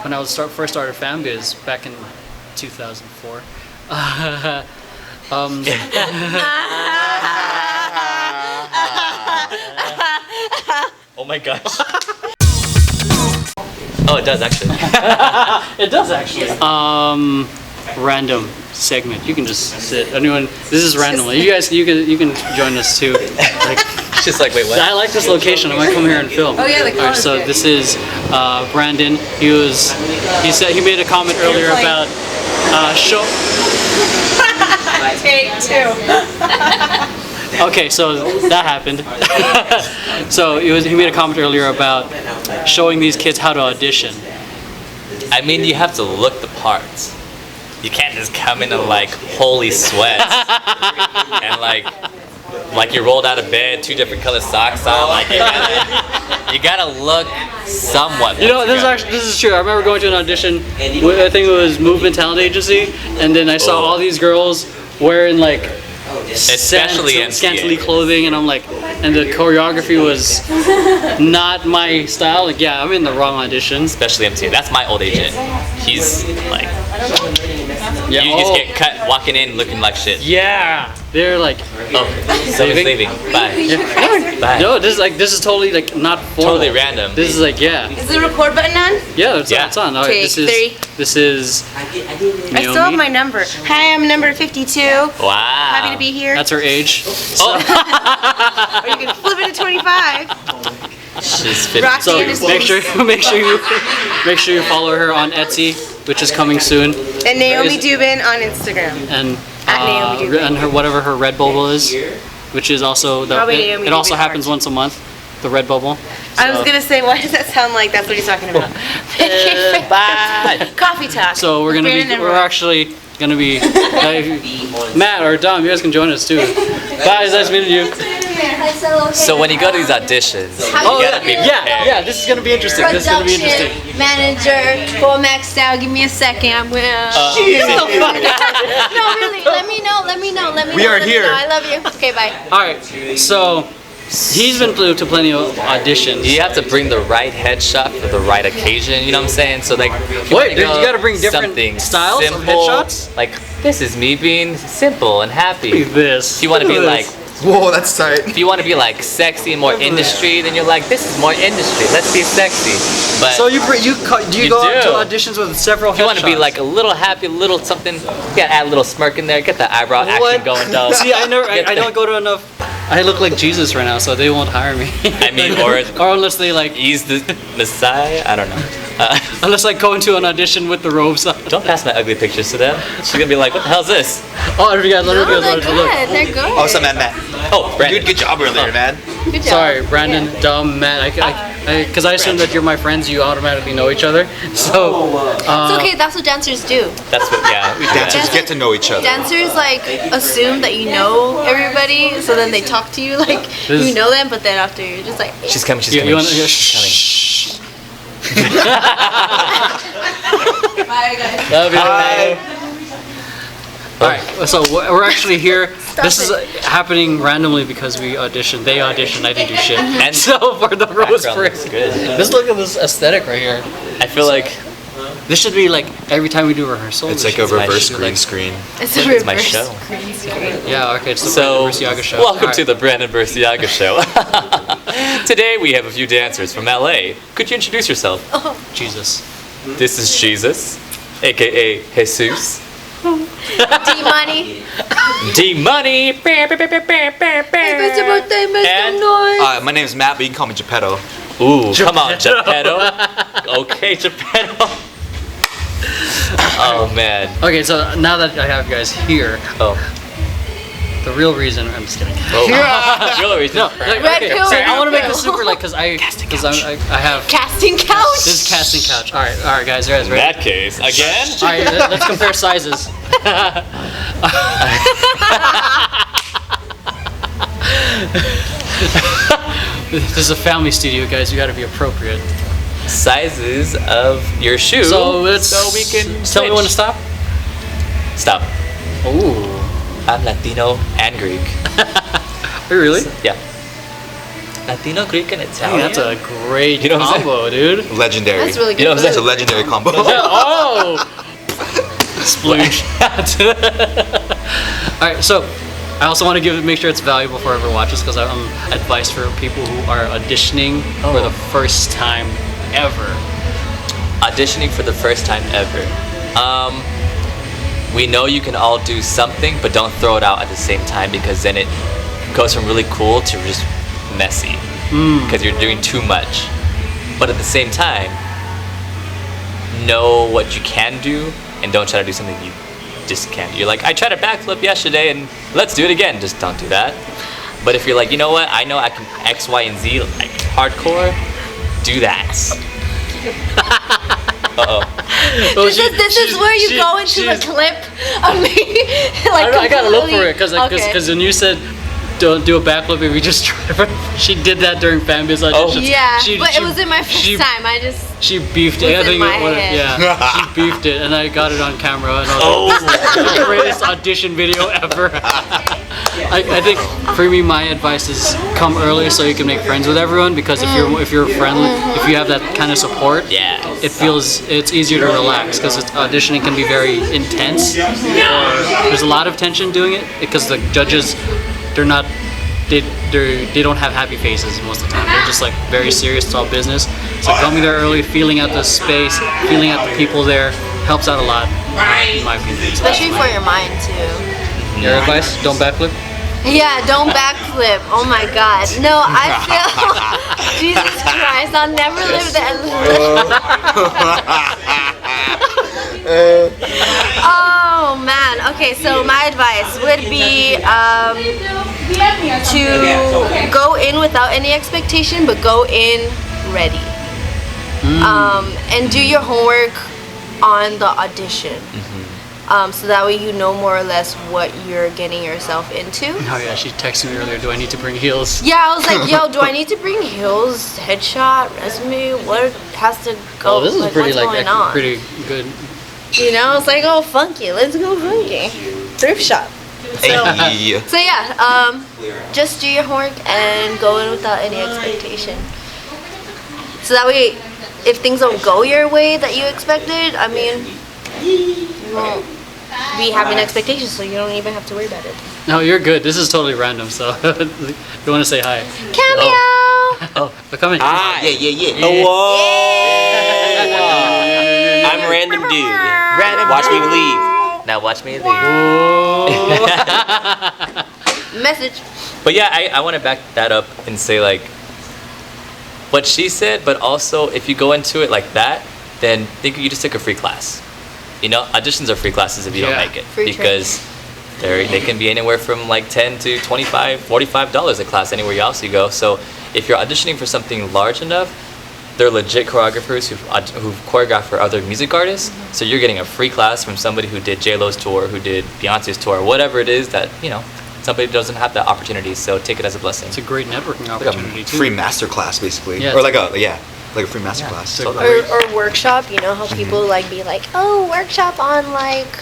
when I was first started FamBiz back in 2004. Oh my gosh. Oh, it does actually. It does actually. Random segment. You can just sit. Anyone? This is randomly. You guys, you can join us too. Like, It's just like, wait, what? I like this location. I might come here and film. Oh yeah, the All right, so good. this is Brandon. He said he made a comment earlier about show. Take two. Okay, so that happened. So he made a comment earlier about showing these kids how to audition. I mean, you have to look the parts. You can't just come in and like holy sweats and like you rolled out of bed, 2 different color socks on. Like you gotta look somewhat. You know, this is true. I remember going to an audition. I think it was Movement Talent Agency, and then I saw all these girls wearing like Especially scantily clothing, and I'm like, and the choreography was not my style. Like, yeah, I'm in the wrong audition. Especially MTA. That's my old agent. He's like, Yeah. you just get cut walking in looking like shit. Yeah, they're like, Oh, someone's leaving. Bye. Bye. no, this is totally like not formal. Totally random. This is like, yeah, Is the record button on? yeah, it's on. All right, Take 3. This is I still have my number. Hi, I'm number 52. Wow. Happy to be here. That's her age. Oh, Or you can flip it to 25. she's 50. Rock So Anderson. make sure you follow her on Etsy, which is coming soon, And Naomi Dubin on Instagram. and At Naomi Dubin. and her whatever her Redbubble is, which is also Probably Naomi it also Dubin happens art. once a month, the Redbubble. I was gonna say, why does that sound like that's what he's talking about? Bye. Coffee talk. So we're gonna Brandon and we're Roy. actually gonna be Matt or Dom. You guys can join us too. Bye, it's nice meeting you. So when you go to these auditions, you gotta be prepared. yeah. This is gonna be interesting. This is gonna be interesting. Manager, full maxed out. Give me a second. I'm gonna. No, really. Let me know. We are here. I love you. Okay, bye. All right, so he's been to plenty of auditions. You have to bring the right headshot for the right occasion. You know what I'm saying? So like, if Wait, wanna you go gotta bring different something styles of simple, headshots? Like this is me being simple and happy. Look at this. If you want to Look be at like, this. Whoa, that's tight. if you want to be like sexy and more industry, then you're like, this is more industry. Let's be sexy. But So do you You go out to do. auditions with several if you want to be headshots? like a little happy, little something, you gotta add a little smirk in there. Get the eyebrow action What? going, though. See, I Get don't go to enough. I look like Jesus right now, so they won't hire me. I mean, or unless they like, he's the Messiah. I don't know. unless I go into an audition with the robes on. Don't pass my ugly pictures to them. She's gonna be like, what the hell's this? Oh, you guys, let me No, they're look. good. They're good. Oh, so Matt. Oh, Brandon. Good job earlier, man. Good job. Sorry, Brandon, Dom, Matt. Because I assume that you're my friends, you automatically know each other. So, It's okay. That's what dancers do. That's what. Yeah. We do that. Dancers get to know each other. Dancers like assume that you know everybody, so then they talk to you like This- you know them, but then after you're just like. She's coming. She's you coming. wanna, She's coming. Bye, guys. Love you. Hi. All right, so we're actually here. This is happening randomly because we auditioned. They auditioned. I didn't do shit. And So for the rose background parade, looks good. just look at this aesthetic right here. I feel like This should be like every time we do rehearsal. It's this like a should- my reverse shoe, green like- screen. It's a It's my reverse show. green screen. Yeah, okay. It's the So, Brandon Bursiaga show. welcome All to right. the Brandon Bursiaga show. Today we have a few dancers from LA. Could you introduce yourself? Jesus. This is Jesus, aka Jesus. D-Money. D Money. It's your birthday, make And- some noise. My name is Matt, but you can call me Geppetto. Ooh, come on, Geppetto. Okay, Geppetto. Oh man. Okay, so now that I have you guys here, Oh. the real reason I'm just kidding. Oh. Really? No, Right. like, Red okay, pill, so I red want to make pill. this super like because I have Casting couch. this is casting couch. All right, guys, you guys In ready? that case, again. All right, let's compare sizes. This is a family studio, guys. You got to be appropriate. Sizes of your shoe. So let's. So we can tell me when to switch. stop. Stop. Ooh. I'm Latino and Greek. Wait, really? Yeah. Latino, Greek, and Dang, Italian. that's a great You know what I'm combo, dude. Legendary. That's really good. You know what I'm It's a saying? legendary combo. Oh! Splooge. Alright, so I also want to make sure it's valuable for whoever watches because I'm advice for people who are auditioning for the first time ever. Auditioning for the first time ever. We know you can all do something, but don't throw it out at the same time because then it goes from really cool to just messy because you're doing too much. But at the same time, know what you can do and don't try to do something you just can't do. You're like, I tried a backflip yesterday and let's do it again. Just don't do that. But if you're like, you know what, I know I can X, Y, and Z, like hardcore, do that. Uh-oh. Well, This is where you go into the clip of me. Like I gotta look for it because Okay. when you said don't do a backflip if you just try. She did that during Fanbase auditions. Yeah, She- but she- it wasn't my first she- time. I just She beefed it. Was in my what- head. yeah, she beefed it, and I got it on camera. And I was like, this is the greatest audition video ever. I think for me, my advice is come early so you can make friends with everyone. Because if you're friendly, if you have that kind of support, Yeah. it's easier to relax. Because auditioning can be very intense. There's a lot of tension doing it because the judges, they don't have happy faces most of the time. They're just like very serious. It's all business. So coming there early, feeling out the space, feeling out the people there helps out a lot, in my opinion. So especially for your mind too. your advice: don't backflip. Yeah, don't backflip. Oh my god. No, I feel Jesus Christ, I'll never live that. Oh man. Okay, so my advice would be to go in without any expectation, but go in ready. And do your homework on the audition. So that way you know more or less what you're getting yourself into. Oh yeah, she texted me earlier. Do I need to bring heels? Yeah, I was like, yo, do I need to bring heels, headshot, resume? What has to go? Oh, this is pretty what's going on? pretty good. You know, it's like, oh, funky. Let's go funky. Thrift shop. Hey. So yeah, just do your homework and go in without any expectation. So that way, if things don't go your way that you expected, I mean, you won't be having expectations, so you don't even have to worry about it. No, you're good. This is totally random. So if you want to say hi. Cameo. Oh, they're coming. Hi. Yeah. Whoa. I'm random dude. Watch me leave. Now watch me leave. Message. But yeah, I want to back that up and say like what she said, but also if you go into it like that, then think you just took a free class. You know, auditions are free classes if you don't Yeah. make it Free because they can be anywhere from like $10 to $25, $45 a class anywhere else you go. So if you're auditioning for something large enough, they're legit choreographers who've choreographed for other music artists. So you're getting a free class from somebody who did J-Lo's tour, who did Beyonce's tour, whatever it is that, you know, somebody doesn't have that opportunity. So take it as a blessing. It's a great networking Like opportunity a too. free master class, basically. Yeah, Or it's like a free master class. it's a Or workshop, you know how people like be like, oh, workshop on like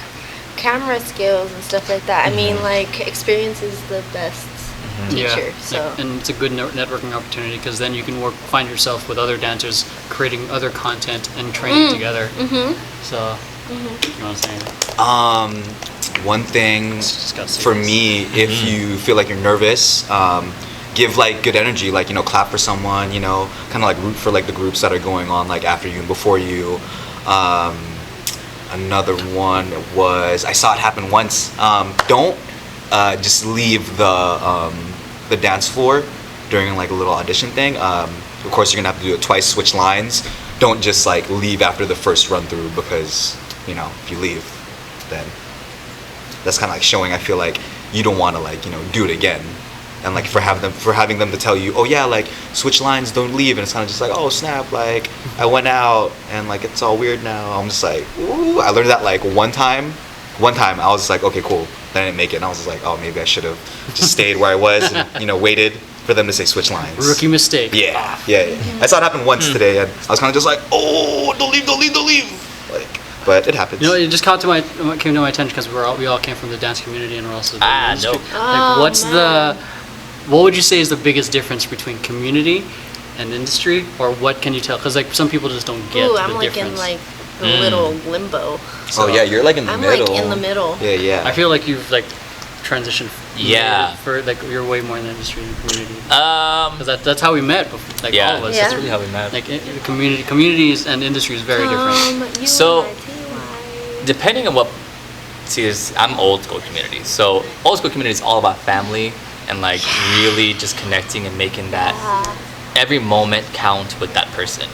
camera skills and stuff like that. I mean, like experience is the best teacher. So and it's a good networking opportunity because then you can find yourself with other dancers, creating other content and training together. So, you want to say anything? One thing Just got for serious. me, if you feel like you're nervous, give like good energy, like, you know, clap for someone, you know, kind of like root for like the groups that are going on like after you and before you. Another one was, I saw it happen once. Don't just leave the dance floor during like a little audition thing. Of course, you're gonna have to do it twice, switch lines. Don't just like leave after the first run through because, you know, if you leave, then that's kind of like showing, I feel like, you don't want to like, you know, do it again. And like for having them to tell you, oh yeah, like switch lines, don't leave, and it's kind of just like, oh snap, like I went out and like it's all weird now. I'm just like, ooh. I learned that like one time I was just like, okay, cool. Then I didn't make it, and I was just like, oh, maybe I should have just stayed where I was and, you know, waited for them to say switch lines. Rookie mistake. Yeah. I saw it happen once today, and I was kind of just like, oh, don't leave. Like, but it happens. You know, it just came to my attention because we all came from the dance community and we're also the industry. dope. Like, what's what would you say is the biggest difference between community and industry, or what can you tell? Because like some people just don't get Ooh, the I'm like difference. in like the little limbo. Oh yeah, you're like in the I'm middle. like in the middle. Yeah, yeah. I feel like you've like transitioned. Yeah. For like you're way more in the industry and community. Um, Because that's how we met. Like yeah, all of us. Yeah. that's really how we met. Like communities and industry is very different. So- Depending on what, I'm old school community. So old school community is all about family and like really just connecting and making that every moment count with that person.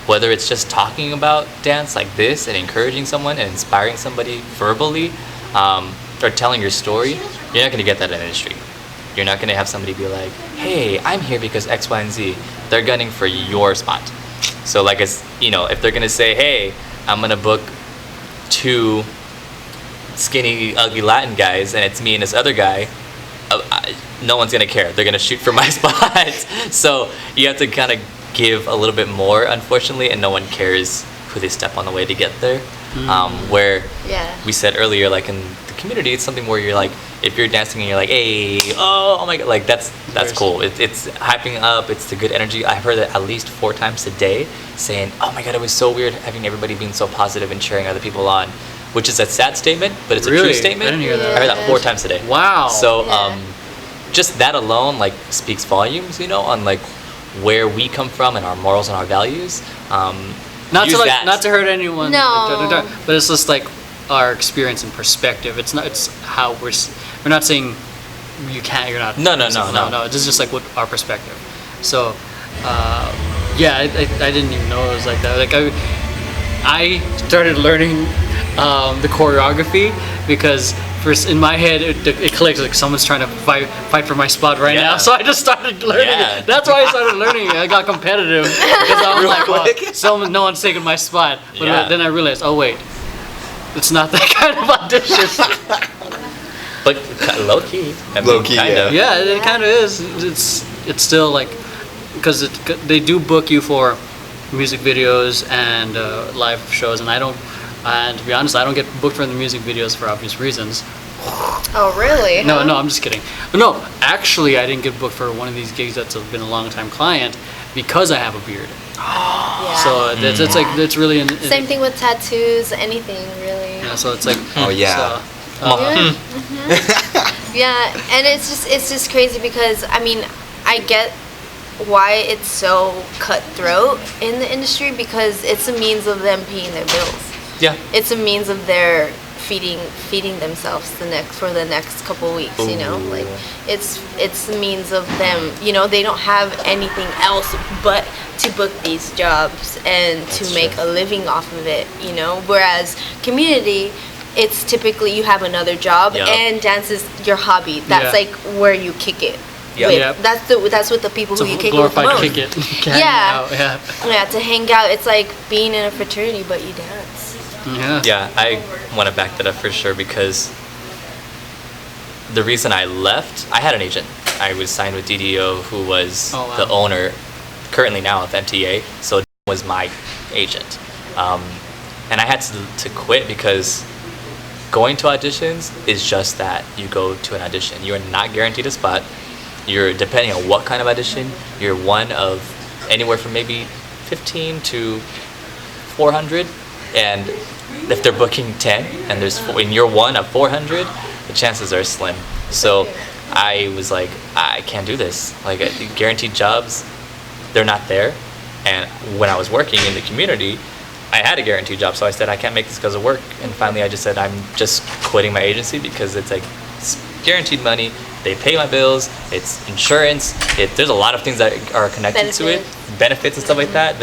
Whether it's just talking about dance like this and encouraging someone and inspiring somebody verbally, or telling your story, you're not gonna get that in industry. You're not gonna have somebody be like, hey, I'm here because X, Y, and Z. They're gunning for your spot. So like it's, if they're gonna say, hey, I'm gonna book 2 skinny, ugly Latin guys, and it's me and this other guy, no one's gonna care. They're gonna shoot for my spot. So you have to kind of give a little bit more, unfortunately, and no one cares who they step on the way to get there. Where we said earlier, like in the community, it's something where you're like, if you're dancing and you're like, hey, oh my god, like that's cool. It's hyping up. It's the good energy. I've heard that at least 4 times a day, saying, oh my god, it was so weird having everybody being so positive and cheering other people on, which is a sad statement, but it's a Really? true statement. I didn't hear that. I heard that 4 times a day. Wow. So just that alone like speaks volumes, on like where we come from and our morals and our values. Not use to that. not to hurt anyone. No. But it's just like our experience and perspective. It's not. It's how we're not saying you can't. You're not. No. It's just like what our perspective. So, yeah, I didn't even know it was like that. Like I started learning the choreography because first in my head it clicks like someone's trying to fight for my spot right now. So I just started learning it. That's why I started learning it. I got competitive because I'm like, well, no one's taking my spot. But then I realized, oh wait, it's not that kind of audition. But low key. Low key, kind of. Yeah, it kind of is. It's still like because they do book you for music videos and live shows, and to be honest, I don't get booked for the music videos for obvious reasons. Oh really? No, I'm just kidding. No, actually, I didn't get booked for one of these gigs that's been a long time client because I have a beard. Yeah. So it's like it's really Same thing with tattoos, anything really. Yeah, so it's like Oh yeah. Yeah, and it's just crazy because I mean, I get why it's so cutthroat in the industry because it's a means of them paying their bills. Yeah. It's a means of their feeding themselves for the next couple weeks, like it's a means of them, they don't have anything else but to book these jobs and to make a living off of it, whereas community, it's typically you have another job and dance is your hobby. That's like where you kick it. Yeah. That's with the people who you kick it with the glorified most. kick it. Yeah, to hang out. It's like being in a fraternity, but you dance. Yeah, I want to back that up for sure because the reason I left, I had an agent. I was signed with DDO, who was the owner, currently now of MTA, so was my agent. And I had to quit because going to auditions is just that. You go to an audition. You are not guaranteed a spot. You're, depending on what kind of audition, you're one of anywhere from maybe 15 to 400. And if they're booking 10 and and you're one of 400, the chances are slim. So I was like, I can't do this. Like guaranteed jobs, they're not there. And when I was working in the community, I had a guaranteed job. So I said, I can't make this because of work. And finally I just said, I'm just quitting my agency because it's like it's guaranteed money. They pay my bills. It's insurance. There's a lot of things that are connected to it. Benefits and stuff like that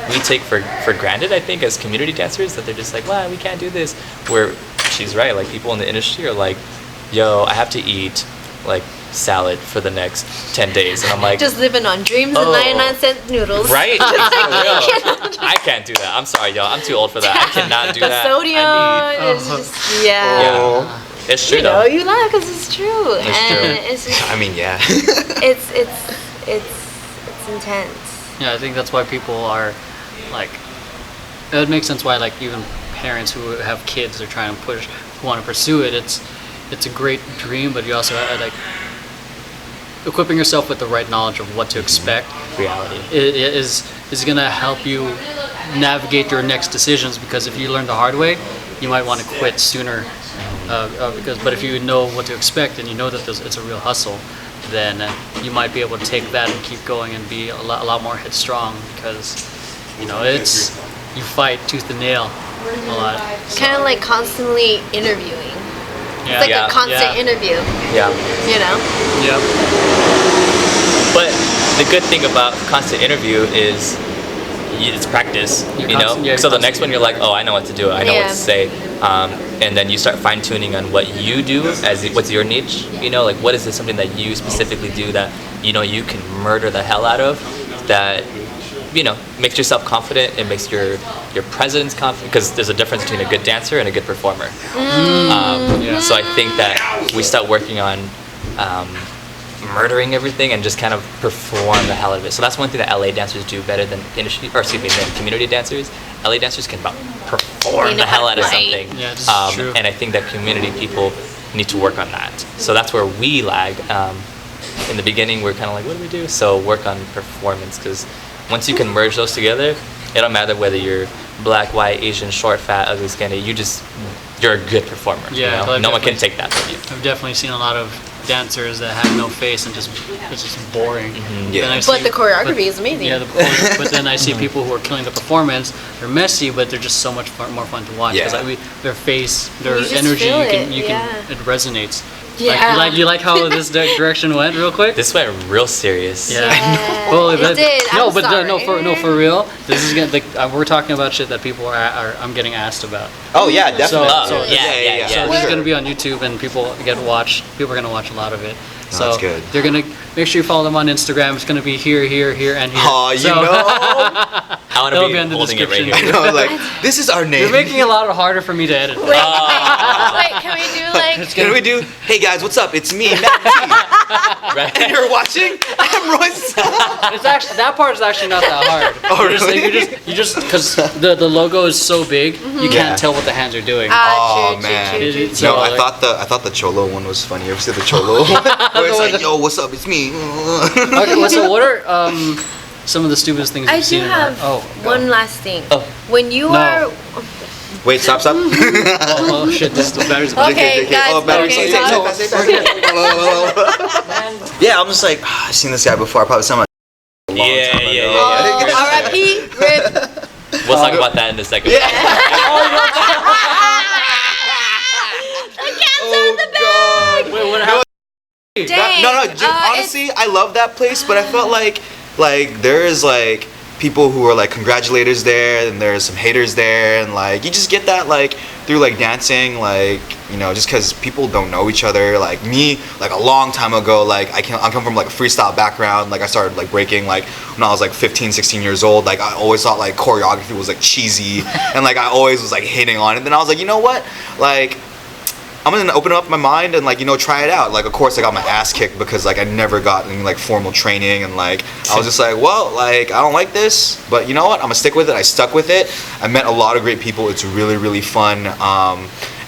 we take for granted, I think, as community dancers, that they're just like, well, we can't do this. Where she's right, like people in the industry are like, yo, I have to eat like salad for the next 10 days. And I'm like, just living on dreams and 99-cent noodles. Right? I can't do that. I'm sorry, y'all. I'm too old for that. I cannot do the that. sodium is just, yeah. It's true though. You laugh because it's true. It's just, I mean, yeah. it's intense. Yeah, I think that's why people are like. It makes sense why like even parents who have kids are trying to who want to pursue it. It's a great dream, but you also like equipping yourself with the right knowledge of what to expect Reality. is gonna help you navigate your next decisions. Because if you learn the hard way, you might want to quit sooner. But if you know what to expect and you know that it's a real hustle, then you might be able to take that and keep going and be a lot more headstrong, because it's you fight tooth and nail a lot. So, Kind of like constantly interviewing. yeah, It's like Yeah. a constant Yeah. interview, Yeah. you know? Yep. But the good thing about constant interview is it's practice, You're you know? constant- yeah, So the constant next one you're like, oh, I know what to do. I know what Yeah. to say. And then you start fine tuning on what you do what's your niche, like what is this something that you specifically do that, you can murder the hell out of, that, makes yourself confident. It makes your presence confident, because there's a difference between a good dancer and a good performer. Yeah. So I think that we start working on murdering everything and just kind of perform the hell out of it. So that's one thing that LA dancers do better than than community dancers. LA dancers can perform They know the hell how out to of fight. something. Yeah, this is true. And I think that community people need to work on that. So that's where we lag. In the beginning, we're kind of like, what do we do? So work on performance, because once you can merge those together, it don't matter whether you're black, white, Asian, short, fat, ugly, skinny. You're a good performer. Yeah, you know? I've No one can definitely- take that from you. I've definitely seen a lot of dancers that have no face and it's just boring. Yeah. Then I But see- the choreography is amazing. Yeah, but then I see people who are killing the performance. They're messy, but they're just so much more fun to watch, because Yeah. their face, their You just energy, feel you it, can yeah. it resonates. Yeah. You like how this direction went real quick? This went real serious. Yeah. Yeah, Well, it did. No, I'm but sorry. for real. This is gonna we're talking about shit that people I'm getting asked about. Oh yeah, definitely. So- yeah. So this is Sure. gonna be on YouTube, and people are gonna watch a lot of it. So that's good. they're gonna make sure you follow them on Instagram. It's gonna be here, and here. Oh, you So- know. I want to That'll be be on the holding it right description. here. I know, like this is our name. You're making it a lot harder for me to edit. Wait, can we do like... Can we do? Hey guys, what's up? It's me, Matt T. Right? And you're watching Emeroy. It's actually that part is actually not that hard. Oh, You're just- really? You just because the logo is so big, you Yeah. can't tell what the hands are doing. Oh true, man. true, true, So, No, I like- thought the Cholo one was funny. You ever see the Cholo one? Where it's like, yo, what's up? It's me. Okay, well, so what are some of the stupidest things I you've do seen? have go. one last thing. Oh. When you No. are... Wait, stop. Oh shit! This the battery's about. Okay, guys, Oh, battery's okay, like, guys. Yeah, I'm just like, I've seen this guy before. I probably saw him a long Yeah, time ago. yeah. R.I.P. RIP. We'll talk about that in a second. Oh god. Wait, what happened? Dang. Honestly, I love that place, but I felt like there is like people who are like congratulators there, and there's some haters there, and like you just get that like through like dancing, like just because people don't know each other. Like me, like a long time ago, like I come from like a freestyle background. Like I started like breaking like when I was like 15, 16 years old. Like I always thought like choreography was like cheesy, and like I always was like hating on it. Then I was like, you know what, like I'm gonna open up my mind and like try it out. Like of course I got my ass kicked because like I never got any like formal training, and like I was just like, well, like I don't like this, but you know what, I'm gonna stick with it. I stuck with it. I met a lot of great people. It's really fun.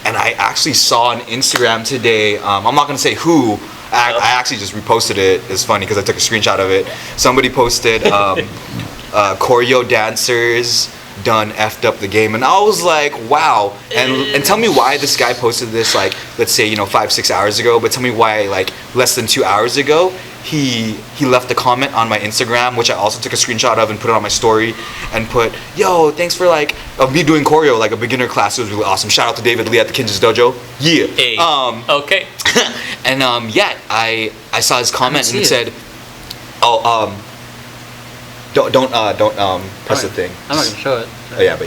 And I actually saw on Instagram today, I'm not gonna say who, I actually just reposted it. It's funny because I took a screenshot of it. Somebody posted choreo dancers done effed up the game, and I was like, wow. And tell me why this guy posted this, like, let's say 5-6 hours ago, but tell me why like less than 2 hours ago he left a comment on my Instagram, which I also took a screenshot of and put it on my story, and put, yo, thanks for like me doing choreo, like a beginner class. It was really awesome. Shout out to David Lee at the Kinjaz Dojo. Yeah. Hey. Okay. And yeah, I saw his comment and it said, don't press the thing. I'm not gonna show it. Oh yeah,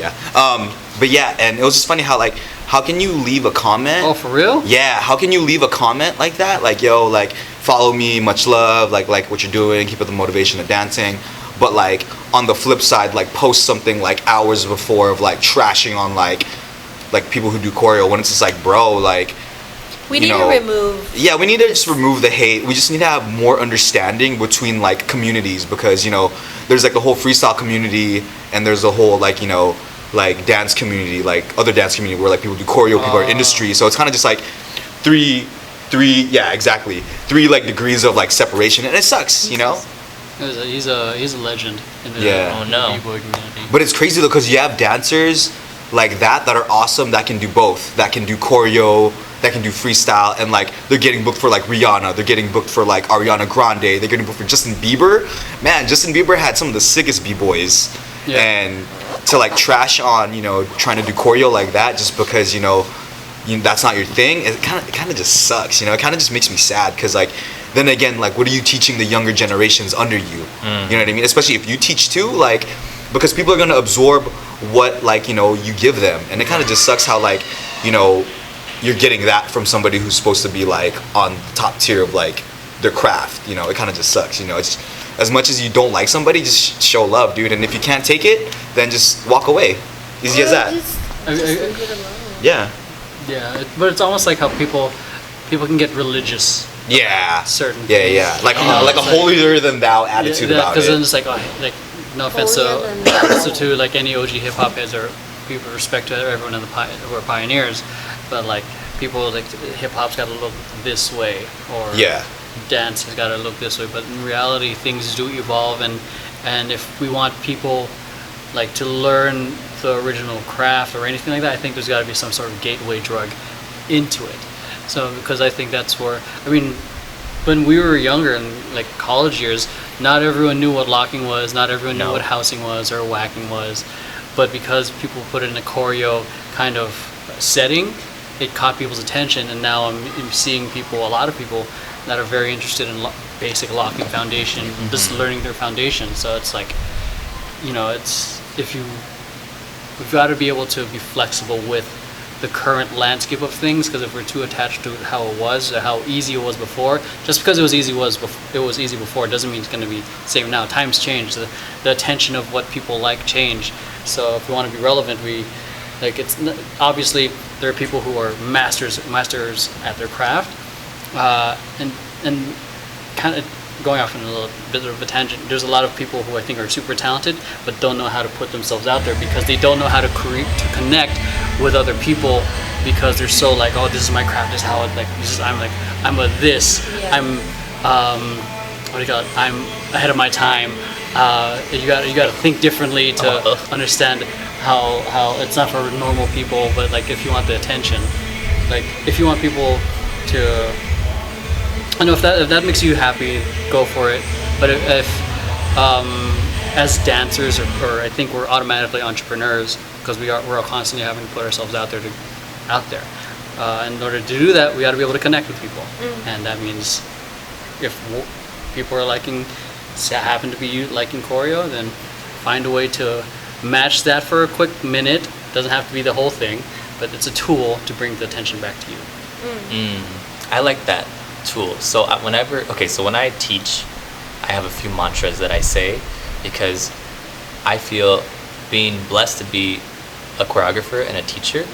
but yeah, and it was just funny how can you leave a comment? Oh, for real? Yeah, how can you leave a comment like that? Like, yo, like follow me, much love, like what you're doing, keep up the motivation of dancing. But like on the flip side, like post something like hours before of like trashing on like people who do choreo, when it's just like, bro, like We need to remove... yeah, we need to just remove the hate. We just need to have more understanding between like communities, because there's like the whole freestyle community, and there's the whole like like dance community, like other dance community where like people do choreo, people are industry. So it's kind of just like three 3, yeah, exactly, 3 like degrees of like separation, and it sucks, you know. He's a legend in the Yeah. Oh, no. b-boy community. But it's crazy though, because you have dancers like that are awesome, that can do both, that can do choreo, that can do freestyle, and like they're getting booked for like Rihanna, they're getting booked for like Ariana Grande, they're getting booked for Justin Bieber. Man, Justin Bieber had some of the sickest b-boys, Yeah. and to like trash on, you know, trying to do choreo like that just because, you know, that's not your thing, it kind of just sucks, you know. It kind of just makes me sad, because like then again, like what are you teaching the younger generations under you? You know what I mean? Especially if you teach too, like, because people are going to absorb what, like, you know, you give them, and it kind of just sucks how, like, you know, you're getting that from somebody who's supposed to be like on the top tier of like their craft, you know. It kind of just sucks, you know. It's as much as you don't like somebody, just show love, dude, and if you can't take it, then just walk away. Easy as that. Yeah. Yeah, but it's almost like how people can get religious. Yeah. Certain Yeah. Like like a holier than thou attitude about because it. then it's like, no offense to like any OG hip hop heads or people, respect to everyone who are pioneers, but like people like hip hop's got to look this way, or Yeah. dance has got to look this way. But in reality, things do evolve, and if we want people like to learn the original craft or anything like that, I think there's got to be some sort of gateway drug into it. So because I think that's where, I mean, when we were younger in like college years, not everyone knew what locking was, not everyone knew what housing was or whacking was, but because people put it in a choreo kind of setting, it caught people's attention, and now I'm seeing a lot of people that are very interested in basic locking foundation, just learning their foundation. So it's like, you know, we've got to be able to be flexible with the current landscape of things, because if we're too attached to how it was or how easy it was before, just because it was easy before doesn't mean it's going to be the same now. Times change, the attention of what people like change. So if we want to be relevant, obviously there are people who are masters at their craft, and kind of going off on a little bit of a tangent, there's a lot of people who I think are super talented but don't know how to put themselves out there, because they don't know how to connect with other people, because they're so like, oh, this is my craft, this is how it, like, this is, I'm a this, I'm what do you call it, I'm ahead of my time. You got to think differently to understand how it's not for normal people, but like if you want the attention, like if you want people to, I know if that makes you happy, go for it. But if as dancers, or I think we're automatically entrepreneurs, because we're all constantly having to put ourselves out there. In order to do that, we got to be able to connect with people, and that means if people are happen to be liking choreo, then find a way to match that for a quick minute. Doesn't have to be the whole thing, but it's a tool to bring the attention back to you. I like that tool. So when I teach, I have a few mantras that I say, because I feel, being blessed to be a choreographer and a teacher,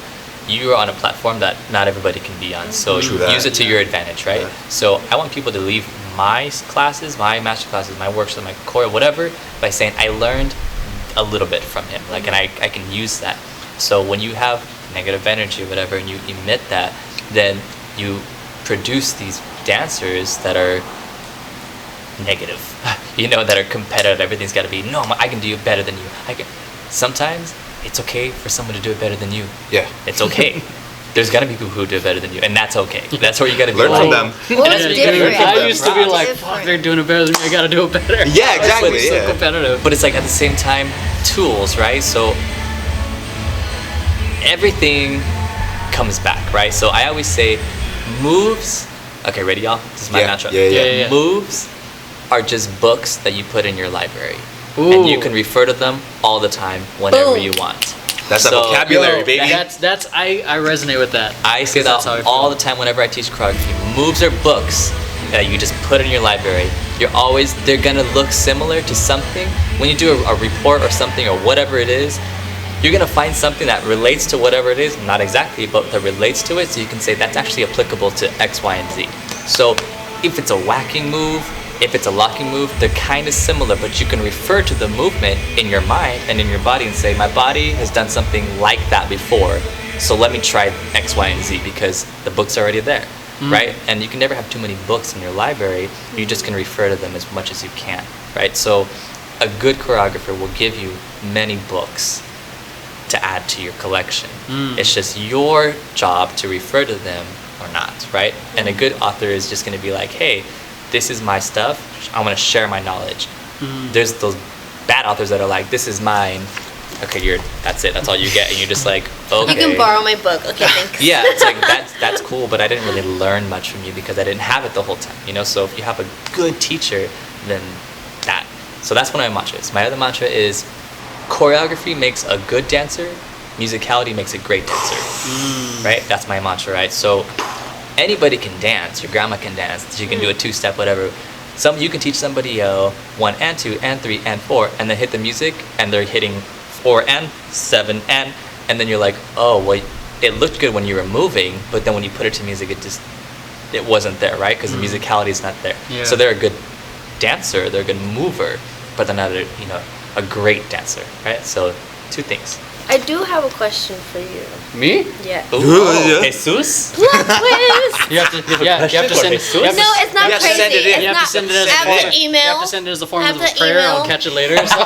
you are on a platform that not everybody can be on. So use it to your advantage, right? Yeah. So I want people to leave my classes, my master classes, my workshops, my choreo, whatever, by saying I learned a little bit from him, like, and I can use that. So when you have negative energy or whatever, and you emit that, then you produce these dancers that are negative, that are competitive. Everything's got to be, no, I can do it better than you. Sometimes it's okay for someone to do it better than you. Yeah. It's okay. There's gonna be people who do it better than you, and that's okay. That's where you gotta be. Learn from them. Well, it's different. I used to be like, fuck, they're doing it better than me, I gotta do it better. Yeah, exactly. It's so competitive. But it's like, at the same time, tools, right? So everything comes back, right? So I always say, moves. Okay, ready, y'all? This is my mantra. Yeah. Moves are just books that you put in your library. Ooh. And you can refer to them all the time, whenever you want. That's the vocabulary, baby. I resonate with that. I say that all the time whenever I teach choreography. Moves are books that you just put in your library. They're gonna look similar to something. When you do a report or something or whatever it is, you're gonna find something that relates to whatever it is, not exactly, but that relates to it, so you can say that's actually applicable to X, Y, and Z. So if it's a whacking move, if it's a locking move, they're kind of similar, but you can refer to the movement in your mind and in your body and say, my body has done something like that before, so let me try X, Y, and Z, because the book's already there. right? And you can never have too many books in your library. You just can refer to them as much as you can, right? So a good choreographer will give you many books to add to your collection. It's just your job to refer to them or not, right? And a good author is just going to be like, hey, this is my stuff. I want to share my knowledge. There's those bad authors that are like, this is mine. Okay, that's it. That's all you get. And you're just like, okay. You can borrow my book. Okay, thanks. Yeah, it's like that's cool, but I didn't really learn much from you because I didn't have it the whole time, you know? So if you have a good teacher, then that. So that's one of my mantras. My other mantra is choreography makes a good dancer, musicality makes a great dancer. Right? That's my mantra, right? So anybody can dance. Your grandma can dance. She can do a two-step, whatever. You can teach somebody 1 and 2 and 3 and 4 and then hit the music and they're hitting 4 and 7 and then you're like, oh, well, it looked good when you were moving, but then when you put it to music, it wasn't there, right? Because the musicality is not there. Yeah. So they're a good dancer, they're a good mover, but they're not a great dancer, right? So 2 things. I do have a question for you. Me? Yeah. Ooh, Jesus? Plot twist! You have to send. You have to, No, it's not You have to crazy. send it in. It's you have not. to send it as I a have form. to email. You have to send it as a form I of have to prayer. I'll email. catch it later. So.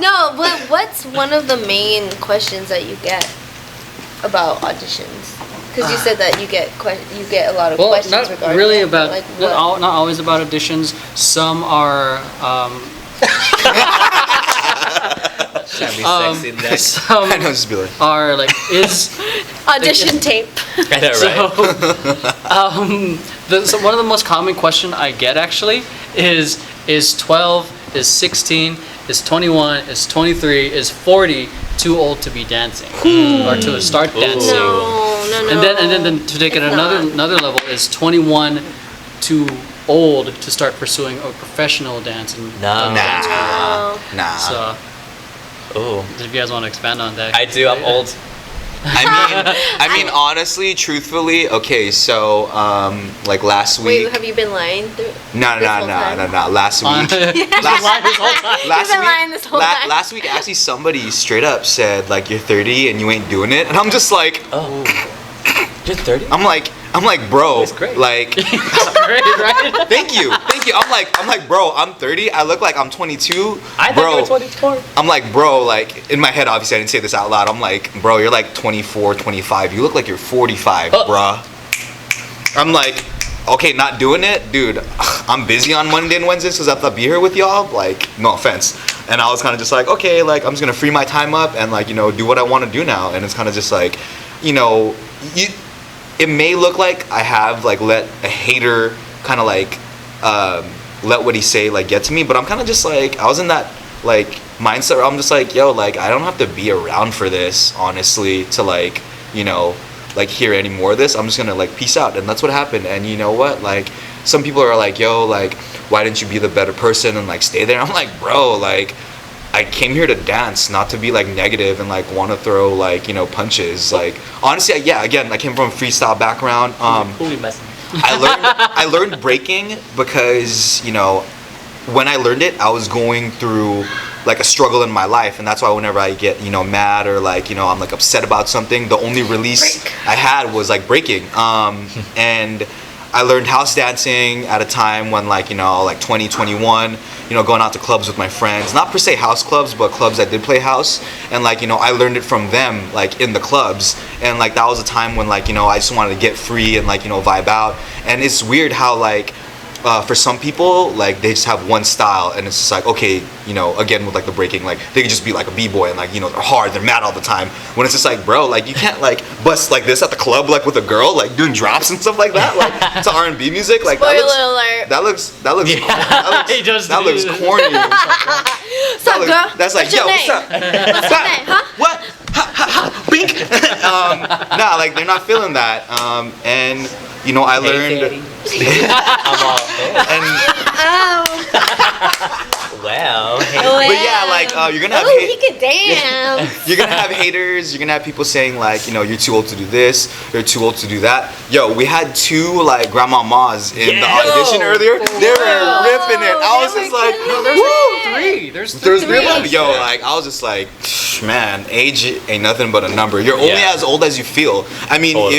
No, but what's one of the main questions that you get about auditions? Because you said that you get a lot of Well, questions not regarding really it, about like not always about auditions. Some are. Trying to be sexy in that. Some I know, just be like, are like is. audition tape. I know, right? So one of the most common question I get actually is 12, is 16, is 21, is 23, is 40 too old to be dancing or to start dancing? No. And then to take it It's another level is 21 too old to start pursuing a professional dance and No. nah. So Ooh. if you guys want to expand on that, I do, I'm old. I mean, honestly, truthfully, okay, so, like last week. Wait, have you been lying through? No. Last week. Last week, actually, somebody straight up said like you're 30 and you ain't doing it, and I'm just like, Oh. You're 30? I'm like, bro, That's great. like, Great, right? thank you. I'm like, bro, I'm 30. I look like I'm 22. I thought Bro, you were 24. I'm like, bro, like, in my head, obviously, I didn't say this out loud. I'm like, bro, you're like 24, 25. You look like you're 45, bruh. I'm like, okay, not doing it? Dude, I'm busy on Monday and Wednesdays because I have to be here with y'all. Like, no offense. And I was kind of just like, okay, like, I'm just going to free my time up and, like, do what I want to do now. And it's kind of just like, it may look like I have, like, let a hater kind of, like, let what he say, like, get to me, but I'm kind of just like, I was in that, like, mindset where I'm just like, yo, like, I don't have to be around for this, honestly, to, like, like, hear any more of this. I'm just gonna, like, peace out. And that's what happened. And you know what, like, some people are like, yo, like, why didn't you be the better person and, like, stay there? I'm like, bro, like, I came here to dance, not to be, like, negative and, like, want to throw, like, punches. Like, honestly, yeah, again, I came from a freestyle background. Who we messing? I learned breaking because, when I learned it, I was going through, like, a struggle in my life, and that's why whenever I get, mad or, like, I'm, like, upset about something, the only release I had was, like, breaking. And I learned house dancing at a time when, like, 20, 21, going out to clubs with my friends. Not per se house clubs, but clubs that did play house. And, like, I learned it from them, like, in the clubs. And, like, that was a time when, like, I just wanted to get free and, like, vibe out. And it's weird how, like, for some people, like, they just have one style, and it's just like, okay, again with, like, the breaking, like, they could just be like a b-boy and, like, they're hard, they're mad all the time, when it's just like, bro, like, you can't, like, bust like this at the club, like, with a girl, like, doing drops and stuff like that, like, to R&B music, like, Spoiler alert. that looks He does that do looks that. corny. What's up, girl? That's like, What's your yo, name? what's up? What's your name, huh? What? Bink. Nah, like, they're not feeling that. And I learned. I'm all, And Well, But yeah, like you're gonna have Oh, he could dance. you're gonna have haters. You're gonna have people saying like, you know, you're too old to do this. You're too old to do that. Yo, we had two like grandmamas in the audition earlier. They were ripping it. I was just like, Three. There's there's three. three of them. Yo, like I was just like, man, age ain't nothing but a number. You're only as old as you feel. I mean, Totally.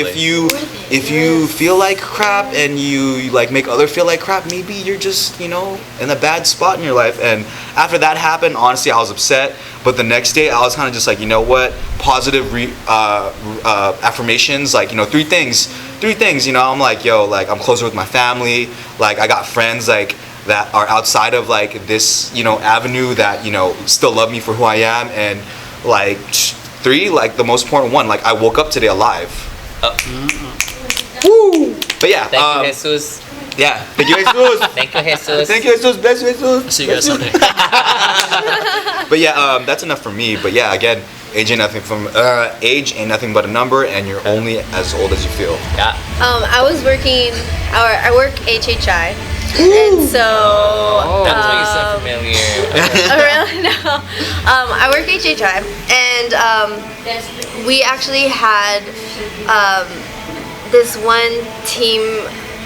if you feel like crap and you like make other feel like crap, maybe you're just, you know, in a bad spot in your life. And after that happened, honestly, I was upset. But the next day, I was kind of just like, you know what? Positive affirmations, like, you know, three things. You know, I'm like, yo, like I'm closer with my family. Like I got friends like that are outside of like this, you know, avenue that, you know, still love me for who I am. And like three, like the most important one, like I woke up today alive. Woo! But yeah, thank you, Jesus. yeah, thank you, Jesus. Thank you, Jesus. Thank you, Jesus. Bless you, Jesus. See you guys someday. But yeah, that's enough for me. But yeah, again, age ain't nothing but a number, and you're only as old as you feel. Yeah. I was working, I work HHI, and so. That's why you sound familiar. Really? No. I work HHI, and we actually had this one team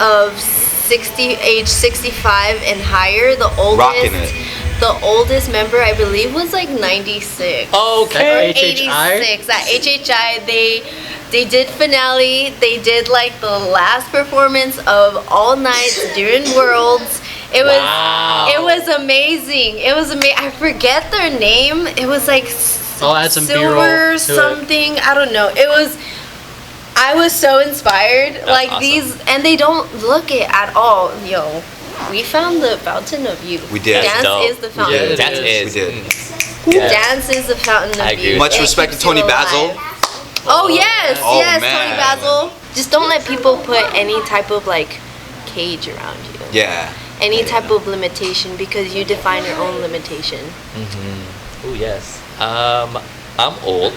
of age 65 and higher. The Rocking it. oldest member, I believe, was like 96. Okay. Or 86. At HHI, they did finale. They did like the last performance of all nights during Worlds. It was amazing. It was amazing. I forget their name. It was like I'll add some B-roll Silver to it. something. I don't know. I was so inspired. That's like awesome. these, and they don't look it at all. Yo, we found the fountain of youth. We did. Dance Dope. is the fountain. did. of That youth. We is. did. Dance is the fountain I of agree youth. with Much It respect to keeps you Tony alive. Basil. Oh yes, Oh, yes, man. Tony Basil. Just don't let people put any type of like cage around you. Yeah. Any type of limitation, because you define your own limitation. Oh yes. I'm old,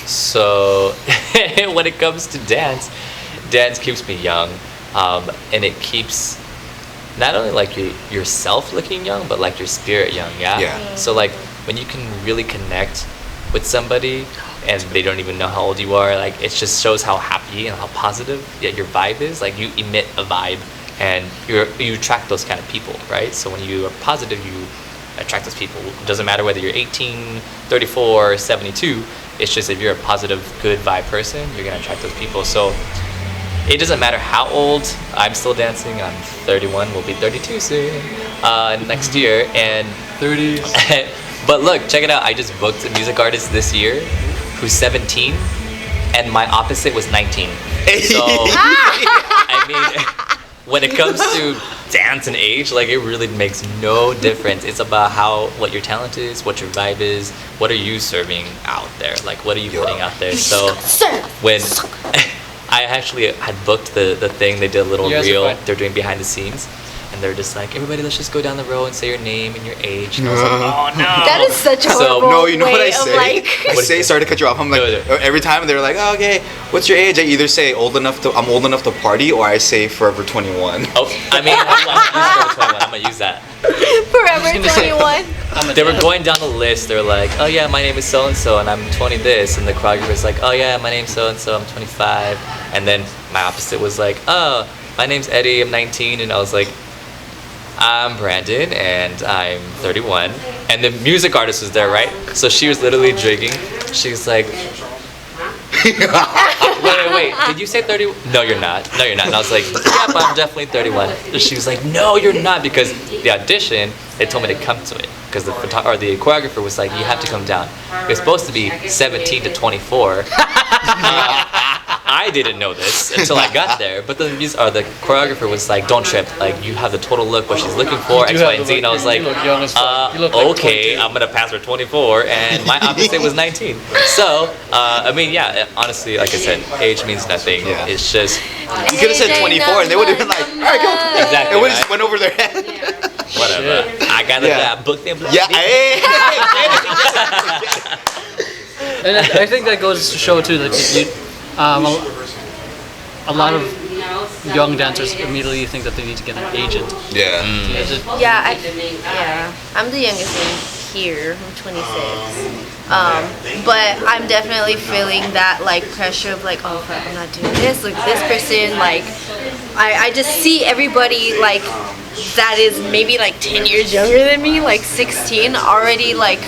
so when it comes to dance keeps me young, and it keeps not only like yourself looking young, but like your spirit young. Yeah. Yeah. So like when you can really connect with somebody and they don't even know how old you are, like it just shows how happy and how positive your vibe is. Like you emit a vibe, and you attract those kind of people, right? So when you are positive, you attract those people. It doesn't matter whether you're 18, 34, or 72. It's just if you're a positive, good vibe person, you're gonna attract those people. So it doesn't matter how old. I'm still dancing. I'm 31. We'll be 32 soon next year. And 30. but look, check it out. I just booked a music artist this year who's 17, and my opposite was 19. So I mean, when it comes to dance and age, like it really makes no difference. It's about what your talent is, what your vibe is, what are you serving out there, like what are you putting out there. So when I actually had booked the thing, they did a little You guys are reel. fine. They're doing behind the scenes, and they're just like, everybody, let's just go down the row and say your name and your age. And I was like, oh no. That is such a So- horrible No, you know what way I of say? like. I say, sorry to cut you off. I'm like, No. every time they're like, oh, okay, what's your age? I either say I'm old enough to party, or I say forever 21. Oh, I mean, I'm gonna use that. Forever 21. They were going down the list. They're like, oh yeah, my name is so and so, and I'm 20 this, and the choreographer's like, oh yeah, my name's so and so, I'm 25, and then my opposite was like, oh, my name's Eddie, I'm 19, and I was like, I'm Brandon, and I'm 31, and the music artist was there, right? So she was literally drinking. She was like, wait, did you say 30? No, you're not. And I was like, yeah, but I'm definitely 31. And she was like, no, you're not, because the audition, they told me to come to it, because the choreographer was like, you have to come down. It was supposed to be 17 to 24. I didn't know this until I got there, but the choreographer was like, don't trip, like you have the total look, what she's looking for, X, Y, and Z, and I was like, you look young as fuck. You look like okay, 22. I'm gonna pass for 24, and my opposite was 19. So, I mean, yeah, honestly, like I said, age means nothing. Yeah. It's just, You could have said 24, and they would have been like, all right, go. exactly, It would right? have went over their head. Whatever. I got Yeah. that book them. Yeah, hey. And I think that goes to show too that a lot of young dancers immediately think that they need to get an agent. Yeah. Is it- I'm the youngest one here. I'm 26. But I'm definitely feeling that like pressure of like, oh fuck, I'm not doing this. Like this person, like I just see everybody like that is maybe like 10 years younger than me, like 16, already like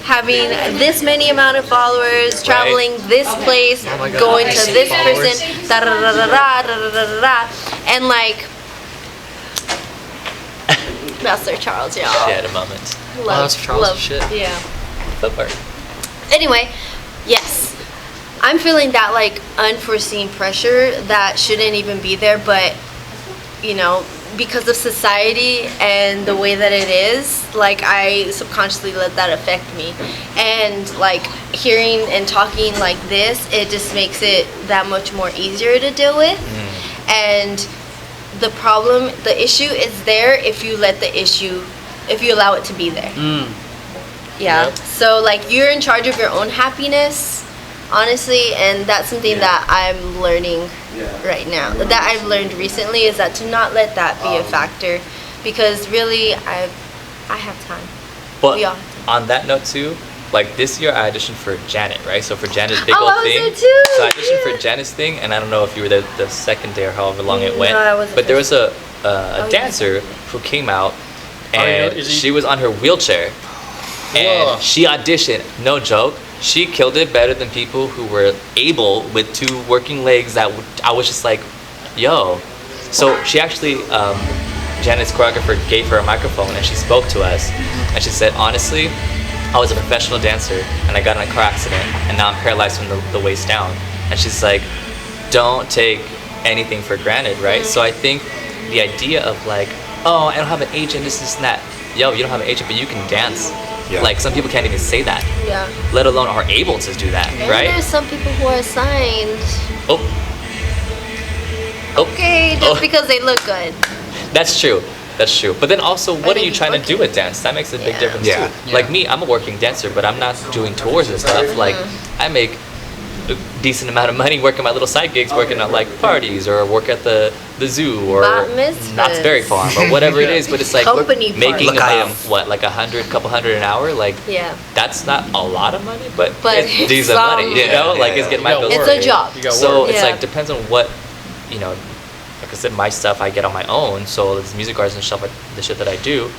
having this many amount of followers, traveling this place, going to this person, da da da da da da da da da, and like. That's Sir Charles, y'all. She had a moment. that's Charles' shit. Yeah. Footwork. Anyway, yes. I'm feeling that like unforeseen pressure that shouldn't even be there, but you know, because of society and the way that it is, like I subconsciously let that affect me. And like hearing and talking like this, it just makes it that much more easier to deal with. And the issue is there if you allow it to be there. Yeah. Yep. So like you're in charge of your own happiness, honestly, and that's something that I'm learning right now. That I've learned recently is that to not let that be a factor, because really I have time. But We all- on that note too, like this year I auditioned for Janet, right? So for Janet's big Oh, old I was thing. there too, So I auditioned yeah. for Janet's thing, and I don't know if you were there the second day or however long it went. No, I wasn't But there was there. a dancer who came out, Oh, and is he- she was on her wheelchair, and Whoa. she auditioned. No joke. She killed it better than people who were able with 2 working legs. I was just like, yo. So she actually, Janet's choreographer gave her a microphone and she spoke to us, and she said, honestly, I was a professional dancer and I got in a car accident and now I'm paralyzed from the waist down. And she's like, don't take anything for granted, right? So I think the idea of like, oh, I don't have an agent, this and that. Yo, you don't have an agent, but you can dance. Yeah. Like some people can't even say that, Yeah. let alone are able to do that, And right? there's some people who are signed. Oh. Oh. Okay, just Oh. because they look good. That's true. That's true. But then also, what are they you be trying to do working? with dance? That makes a big Yeah. difference Yeah. too. Like me, I'm a working dancer, but I'm not doing tours and stuff. Like I make a decent amount of money working my little side gigs, working at like parties or work at the zoo or Bat mitzvahs. not very far, but whatever it is. But it's like Company making parties. Look, I about am- what, like couple hundred an hour. Like Yeah. that's not a lot of money, but But it's it's decent some- money. You Yeah, know, like yeah. it's getting You my gotta bills. It's work. a job. You gotta So work. it's Yeah. like depends on what, you know, like I said, my stuff I get on my own. So this music arts and stuff, like the shit that I do,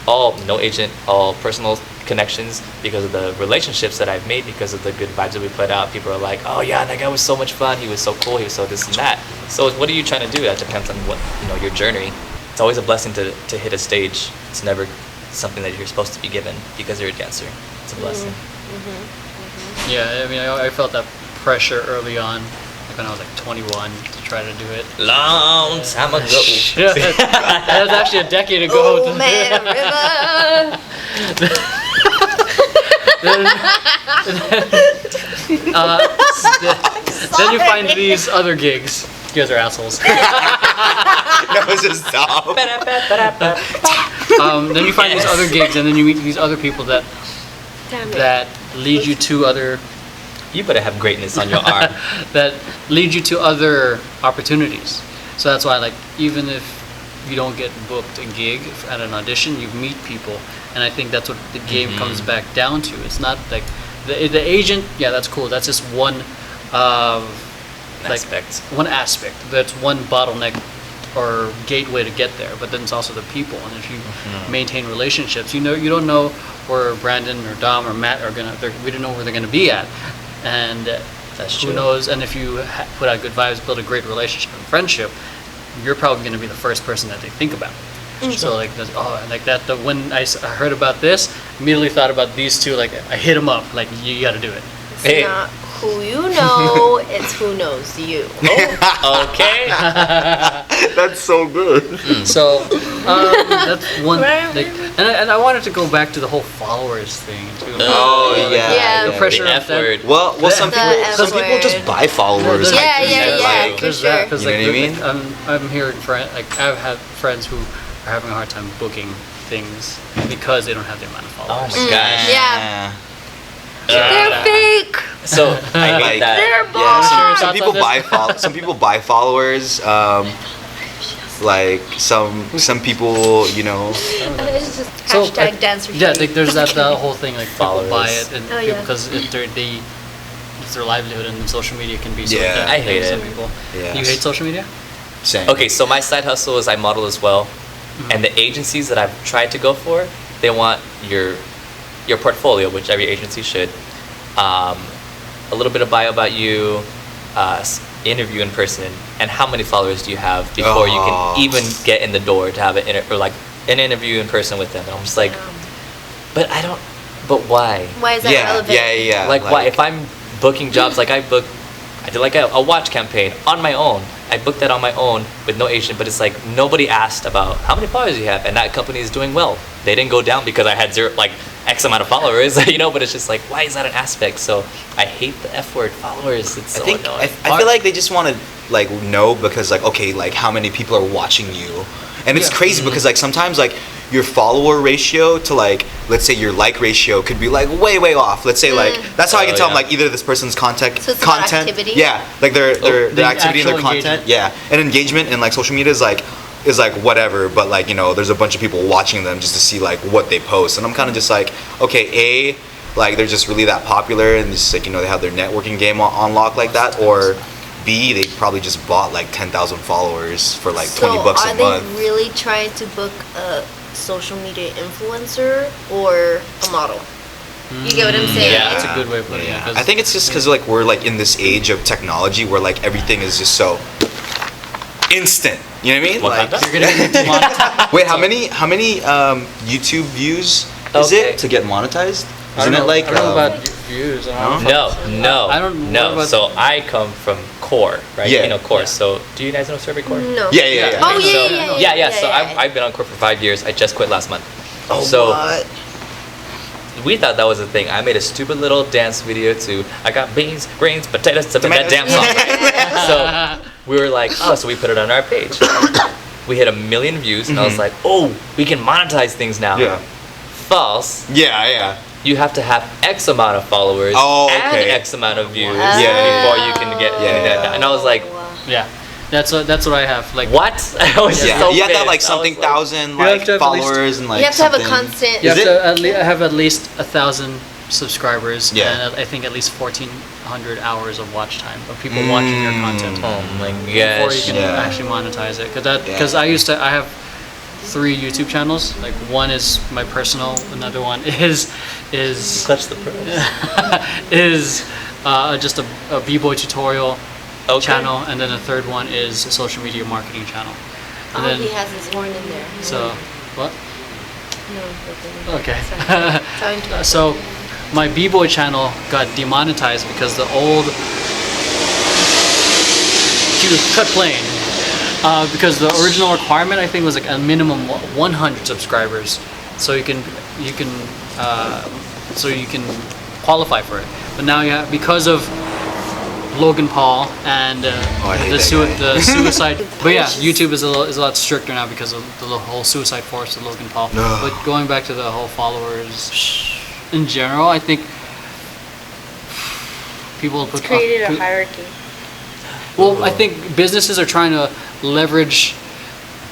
all no agent, all personal connections because of the relationships that I've made, because of the good vibes that we put out. People are like, oh yeah, that guy was so much fun. He was so cool. He was so this and that. So what are you trying to do? That depends on what, you know, your journey. It's always a blessing to hit a stage. It's never something that you're supposed to be given because you're a dancer. It's a blessing. Yeah, I mean, I felt that pressure early on, like when I was like 21, to try to do it. Long time ago. That was actually a decade ago. Oh man, river. Then you find these other gigs. You guys are assholes. That was just dumb. Then you find these other gigs, and then you meet these other people that Damn it. that lead you to other You better have greatness on your arm. that lead you to other opportunities. So that's why, like, even if you don't get booked a gig at an audition, you meet people, and I think that's what the game comes back down to. It's not like the agent. Yeah, that's cool. That's just one Aspect. One aspect. That's one bottleneck or gateway to get there. But then it's also the people, and if you maintain relationships, you don't know where Brandon or Dom or Matt are we don't know where they're gonna be at, and That's who true. knows? And if you put out good vibes, build a great relationship and friendship, you're probably going to be the first person that they think about. So like, when I heard about this, immediately thought about these two. Like, I hit them up. Like, you got to do it. It's Hey. not who you know, it's who knows you. Okay. That's so good. So that's one. Right. Like, and I wanted to go back to the whole followers thing too. Oh yeah. Yeah. The pressure The of F that. word. Well, some The people, F some people just word. buy followers. Yeah, like, yeah, and, yeah, like, for There's sure. that, 'cause, You know like, what I mean? I'm hearing I've had friends who are having a hard time booking things because they don't have the amount of Oh followers. my gosh. Yeah. Yeah. They're fake. So I hate Like- that. They're Yeah, bots. some thoughts people on this? some people buy followers. Like some people, you know. It's just So, hashtag dance Yeah, like, there's that whole thing like people Followers. buy it and Oh, yeah. because it's their livelihood and social media can be so Yeah. addictive I hate to some it. people. Yes. You hate social media? Same. Okay, so my side hustle is I model as well, and the agencies that I've tried to go for, they want your portfolio, which every agency should. A little bit of bio about you, interview in person, and how many followers do you have before you Oh. can even get in the door to have an interview in person with them. And I'm just like, but I don't. But why? Why is that Yeah, relevant? yeah. Like why? If I'm booking jobs, like I did like a watch campaign on my own. I booked that on my own with no agent, but it's like nobody asked about how many followers you have, and that company is doing well. They didn't go down because I had X amount of followers, you know. But it's just like, why is that an aspect? So I hate the F word, followers. It's so I think annoying. I feel like they just want to like know because like okay like how many people are watching you, and it's Yeah. crazy because like sometimes like your follower ratio to like let's say your like ratio could be like way off. Let's say like that's how I can Oh, tell yeah. like either this person's content So it's about content activity? yeah like their The activity and their actual content engagement? yeah and engagement and like social media is like whatever, but like you know there's a bunch of people watching them just to see like what they post, and I'm kind of just like okay like they're just really that popular and just like you know they have their networking game on lock like that, or B they probably just bought like 10,000 followers for like $20 So a are they month. really trying to book a social media influencer or a model? You get what I'm saying? Yeah. That's a good way of putting it. 'cause I think it's just because like we're like in this age of technology where like everything is just so instant. You know what I mean? Wakanda? Like, you're gonna get demonetized. wait, how many YouTube views is Okay. it to get monetized? I don't Isn't it know- like I don't know um, about views. I don't know. No, I don't no. know about- So I come from Core, right? Yeah. You know Core. Yeah. So do you guys know Survey Core? No. yeah. Oh, yeah, So- yeah, yeah. So yeah. I've been on Core for 5 years. I just quit last month. Oh, so what? we thought that was a thing. I made a stupid little dance video to I got beans, greens, potatoes, to that damn song. Right? So we were like, oh, so we put it on our page. We hit 1 million views, and I was like, oh, we can monetize things now. Yeah. False. Yeah. You have to have X amount of followers Oh, okay. and X amount of views Yeah. before you can get Yeah. And I was like, Yeah, that's what I have. Like what? I was Yeah. so You have to have like pissed. I was something like, thousand You have like to have at least- followers and like You have to have a something. constant. you have Is to have at least 1,000 subscribers Yeah. and I think at least 1,400 hours of watch time of people watching your content Oh my before you gosh. can Yeah. actually monetize it. Yeah. Because I have 3 YouTube channels. Like one is my personal, another one is Touch the pros. is just a b-boy tutorial Okay. channel, and then the third one is a social media marketing channel. And Oh, then he has his horn in there. so what? No, nothing. Okay. Sorry to interrupt. So my b-boy channel got demonetized because the old cut playing. Because the original requirement I think was like a minimum 100 subscribers, so you can qualify for it. But now you have, because of Logan Paul and I hate the that guy. suicide. But yeah, YouTube is a lot stricter now because of the whole suicide force of Logan Paul. No. But going back to the whole followers in general, I think people put Created a hierarchy. well, I think businesses are trying to leverage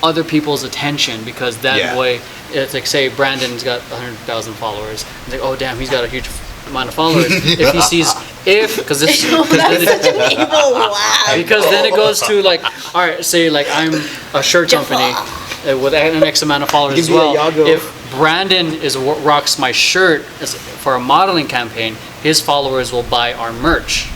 other people's attention because that Yeah. way, it's like say Brandon's got 100,000 followers. It's like, oh damn, he's got a huge amount of followers. If he sees, because this, That's such an evil laugh. because then it goes to like, all right, say like I'm a shirt company with an X amount of followers as Give me a well. Yago. If Brandon rocks my shirt for a modeling campaign, his followers will buy our merch.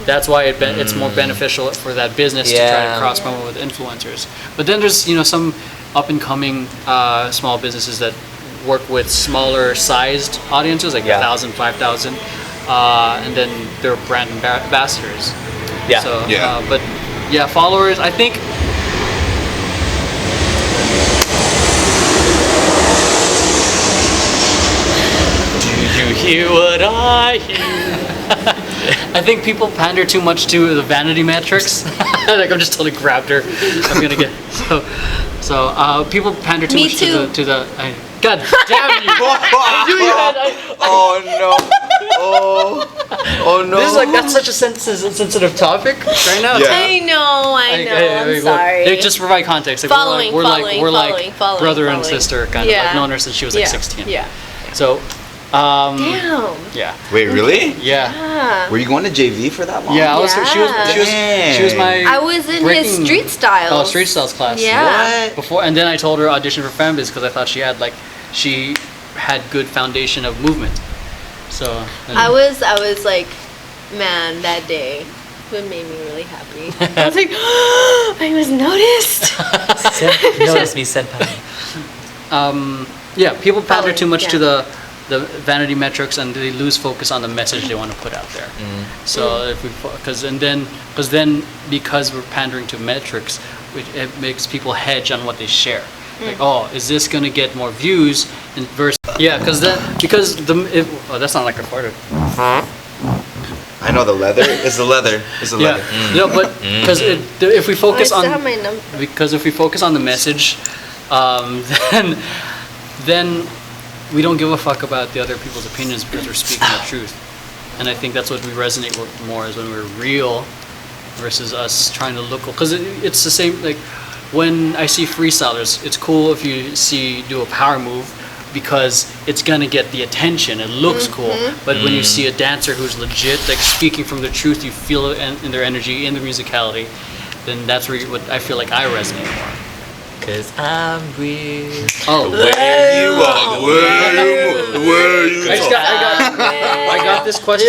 That's why it's more beneficial for that business to try Yeah. to cross promote with influencers. But then there's some up and coming small businesses that work with smaller sized audiences, like Yeah. 1,000, 5,000, and then they're brand ambassadors. Yeah. So, Yeah. but yeah, followers. I think. Do you hear what I hear? I think people pander too much to the vanity metrics. Like I'm just totally grabbed her. I'm gonna get so people pander too Me much too. to the. God damn you! Oh no! Oh. Oh no. This is like that's such a sensitive topic right now. Yeah. I know. I'm sorry. They just provide context. Like, Following, we're following, brother and following. sister kind of. Yeah. I've known her since she was like Yeah. 16. Yeah. So, Damn. yeah, Wait, really? yeah, Ah. Were you going to JV for that long? yeah. I was. She was my. I was in his breaking- street styles. Oh, street styles class. Yeah. What? Before, and then I told her audition for fanbase because I thought she had good foundation of movement. So. and- I was like, man, that day. It made me really happy. I was like, I was noticed. Notice me, senpai. Yeah, people pander too much to Yeah. the vanity metrics and they lose focus on the message they want to put out there. So if we because we're pandering to metrics, it makes people hedge on what they share. Like, oh, is this gonna get more views? And versus that's not like a part of. I know the leather. It's the leather. It's the Yeah, leather. no, but because if we I focus still on have my number. because if we focus on the message, then we don't give a fuck about the other people's opinions because we're speaking the truth. And I think that's what we resonate with more is when we're real versus us trying to look. Because it's the same, like when I see freestylers, it's cool if you do a power move because it's gonna get the attention. It looks cool. But when you see a dancer who's legit, like speaking from the truth, you feel it in their energy, in the musicality, then that's what I feel like I resonate more. Cause I'm real. Oh, Where you are, where you I got this question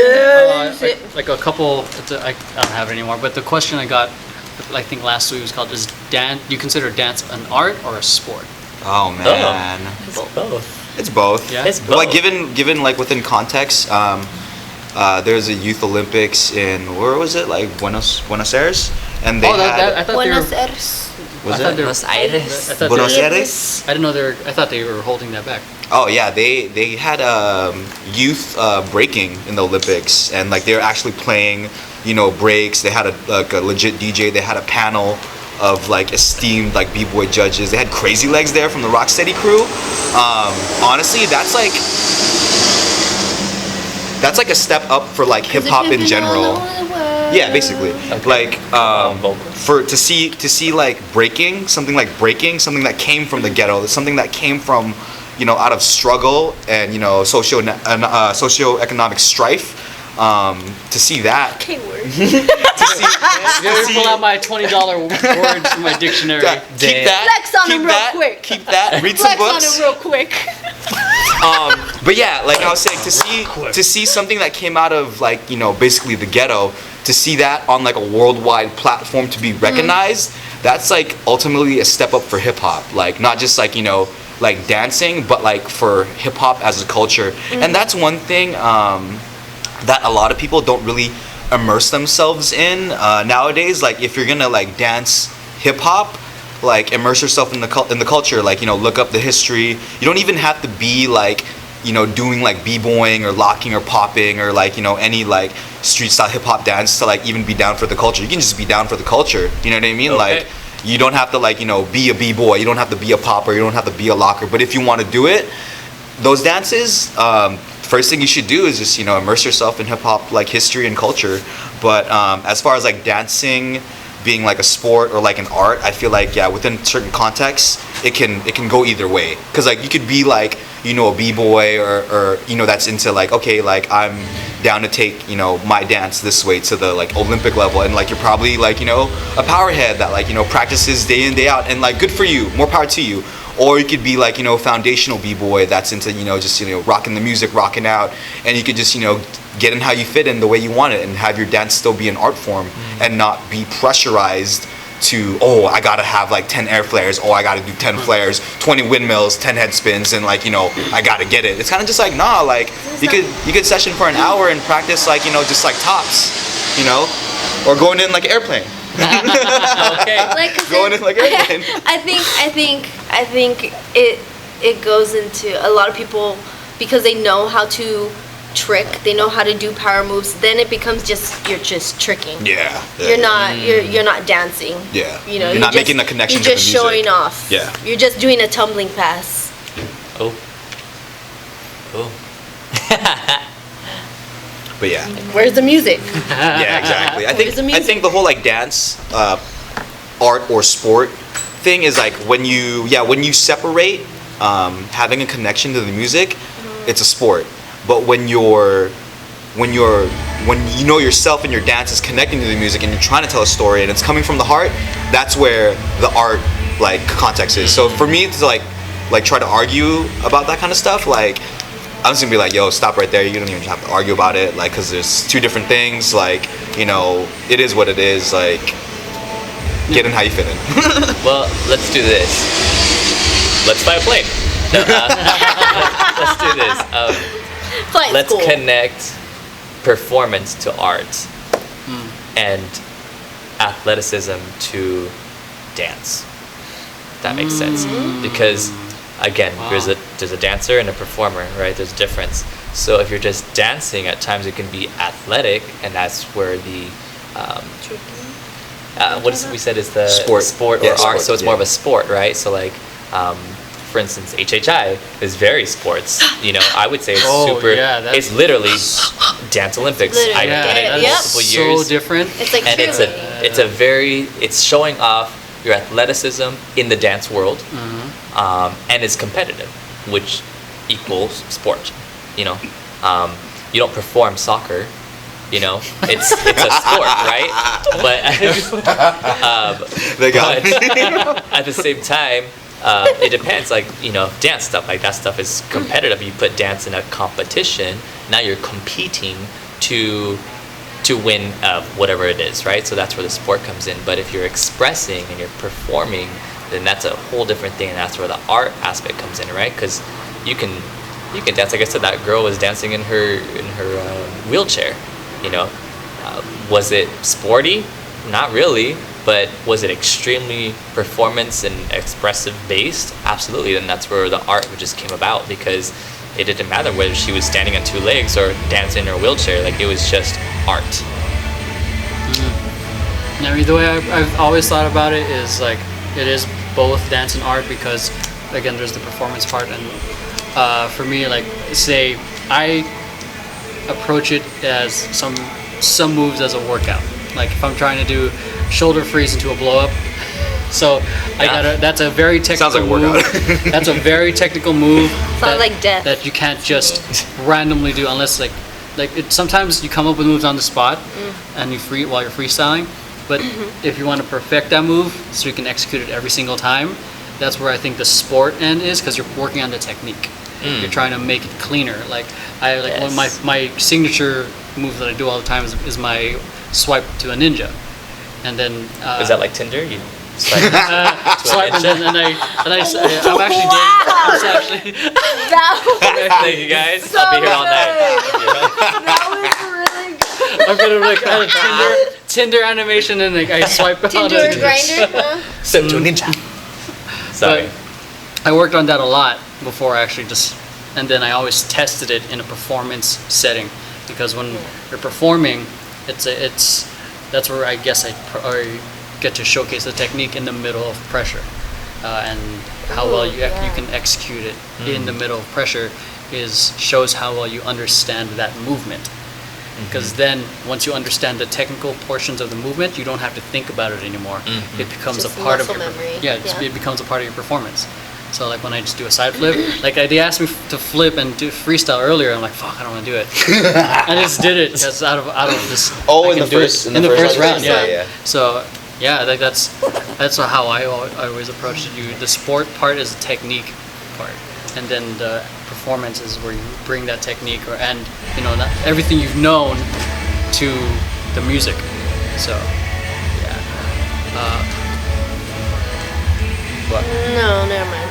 like a couple. I don't have it anymore. But the question I got, I think last week was called: Is dance? Do you consider dance an art or a sport? Oh man, It's both. it's both. Yeah. It's But, like both. given like within context, there's a youth Olympics in where was it? Like Buenos Aires, and they I thought Buenos they were. Aires. was I thought it? they were- Buenos Aires. I thought Buenos they were- Aires. I didn't know they were. I thought they were holding that back. Oh yeah, they had youth breaking in the Olympics, and like they were actually playing, breaks. They had a legit DJ. They had a panel of like esteemed like b-boy judges. They had Crazy Legs there from the Rocksteady crew. Honestly, that's like a step up for like hip hop in general. Yeah, basically. Like to see like something that came from the ghetto, something that came from out of struggle and socioeconomic strife. To see that. K-word. Pull out my $20 words from my dictionary. Keep that. Flex on keep him real that, quick. Keep that. Read some Flex on books. it real quick. But yeah, like I was saying, to see something that came out of like basically the ghetto, to see that on like a worldwide platform to be recognized, that's like ultimately a step up for hip hop. Like not just like like dancing, but like for hip hop as a culture. And that's one thing that a lot of people don't really immerse themselves in nowadays. Like if you're gonna like dance hip hop, like immerse yourself in the culture. Like look up the history. You don't even have to be like doing like b-boying or locking or popping or like any like street style hip hop dance to like even be down for the culture. You can just be down for the culture. You know what I mean? Okay. Like you don't have to like be a b-boy. You don't have to be a popper. You don't have to be a locker. But if you want to do it, those dances. First thing you should do is just immerse yourself in hip hop like history and culture. But as far as like dancing being like a sport or like an art, I feel like within certain contexts it can go either way. Because like you could be like a b-boy or that's into like okay like I'm down to take my dance this way to the like Olympic level, and like you're probably like a powerhead that like practices day in day out, and like good for you, more power to you. Or you could be like foundational b-boy that's into just rocking the music, rocking out, and you could just get in how you fit in the way you want it and have your dance still be an art form and not be pressurized to I gotta have like 10 air flares, I gotta do 10 flares, 20 windmills, 10 head spins, and like I gotta get it. It's kind of just like nah, like you could session for an hour and practice like just like tops, or going in like an airplane. Okay. Like Going in like airplane. I think it goes into a lot of people because they know how to trick, they know how to do power moves, then it becomes you're just tricking. Yeah. You're not dancing. Yeah. You're not making a connection You're to the just music. showing off. Yeah. You're just doing a tumbling pass. Oh. But yeah. Where's the music? Yeah, exactly. Where's the I music? think the whole like dance, art or sport thing is like when you separate having a connection to the music, it's a sport. But when you know yourself and your dance is connecting to the music and you're trying to tell a story and it's coming from the heart, that's where the art like context is. So for me to like try to argue about that kind of stuff, like I'm just gonna be like, yo, stop right there. You don't even have to argue about it, like, cause there's two different things. Like, you know, it is what it is. Like, get in how you fit in. Well, let's do this. Let's fly a plane. No, let's do this. Flight's Let's cool. connect performance to art and athleticism to dance. If that makes sense. Because again, there's a dancer and a performer, right? There's a difference. So if you're just dancing, at times it can be athletic, and that's where the what is it we said is the sport or Yeah, art. sport, So it's yeah. more of a sport, right? So like for instance, HHI is very sports. You know, I would say it's Oh, super. yeah, that's- it's literally Dance Olympics. Literally. I've done it Yeah. for Yep. multiple years. So different. It's like And it's showing off your athleticism in the dance world, and it's competitive, which equals sport. You know, you don't perform soccer. You know, it's a sport, right? But They got me. at the same time, it depends. Like, you know, dance stuff, like that stuff is competitive. You put dance in a competition, now you're competing to win whatever it is, right? So that's where the sport comes in. But if you're expressing and you're performing, then that's a whole different thing, and that's where the art aspect comes in, right? Because you can dance. Like I said, that girl was dancing in her wheelchair. You know, was it sporty? Not really. But was it extremely performance and expressive based? Absolutely. And that's where the art just came about, because it didn't matter whether she was standing on two legs or dancing in her wheelchair. Like, it was just art. I mean, the way I've always thought about it is like it is both dance and art, because again, there's the performance part, and for me, like, say I approach it as some moves as a workout. Like if I'm trying to do shoulder freeze into a blow up, so that's a very technical Sounds like a workout. move. That's a very technical move. Sounds like death. That you can't just randomly do unless like sometimes you come up with moves on the spot and while you're freestyling. But if you want to perfect that move so you can execute it every single time, that's where I think the sport end is, because you're working on the technique. You're trying to make it cleaner. Like one of my signature move that I do all the time is my swipe to a ninja, and then Is that like Tinder? You swipe swipe and then I'm actually dating. Thank you guys. I'll be here all night. That was really good. I'm gonna like add a Tinder animation and like I swipe out. Tinder or Grinder? So to ninja. Sorry. But I worked on that a lot before I actually and then I always tested it in a performance setting, because when you're performing, that's where I guess I get to showcase the technique in the middle of pressure, and how well you can execute it in the middle of pressure shows how well you understand that movement. Because then once you understand the technical portions of the movement, you don't have to think about it anymore. It becomes Just a part of muscle your memory. it becomes a part of your performance. So like when I just do a side flip, like they asked me to flip and do freestyle earlier, I'm like, fuck, I don't want to do it. I just did it because out of this. Oh, I in can the do it first- in the first round, yeah. yeah. So yeah, like that's how I always approach it. The sport part is the technique part, and then the performance is where you bring that technique and everything you've known to the music. So yeah. What? No, never mind.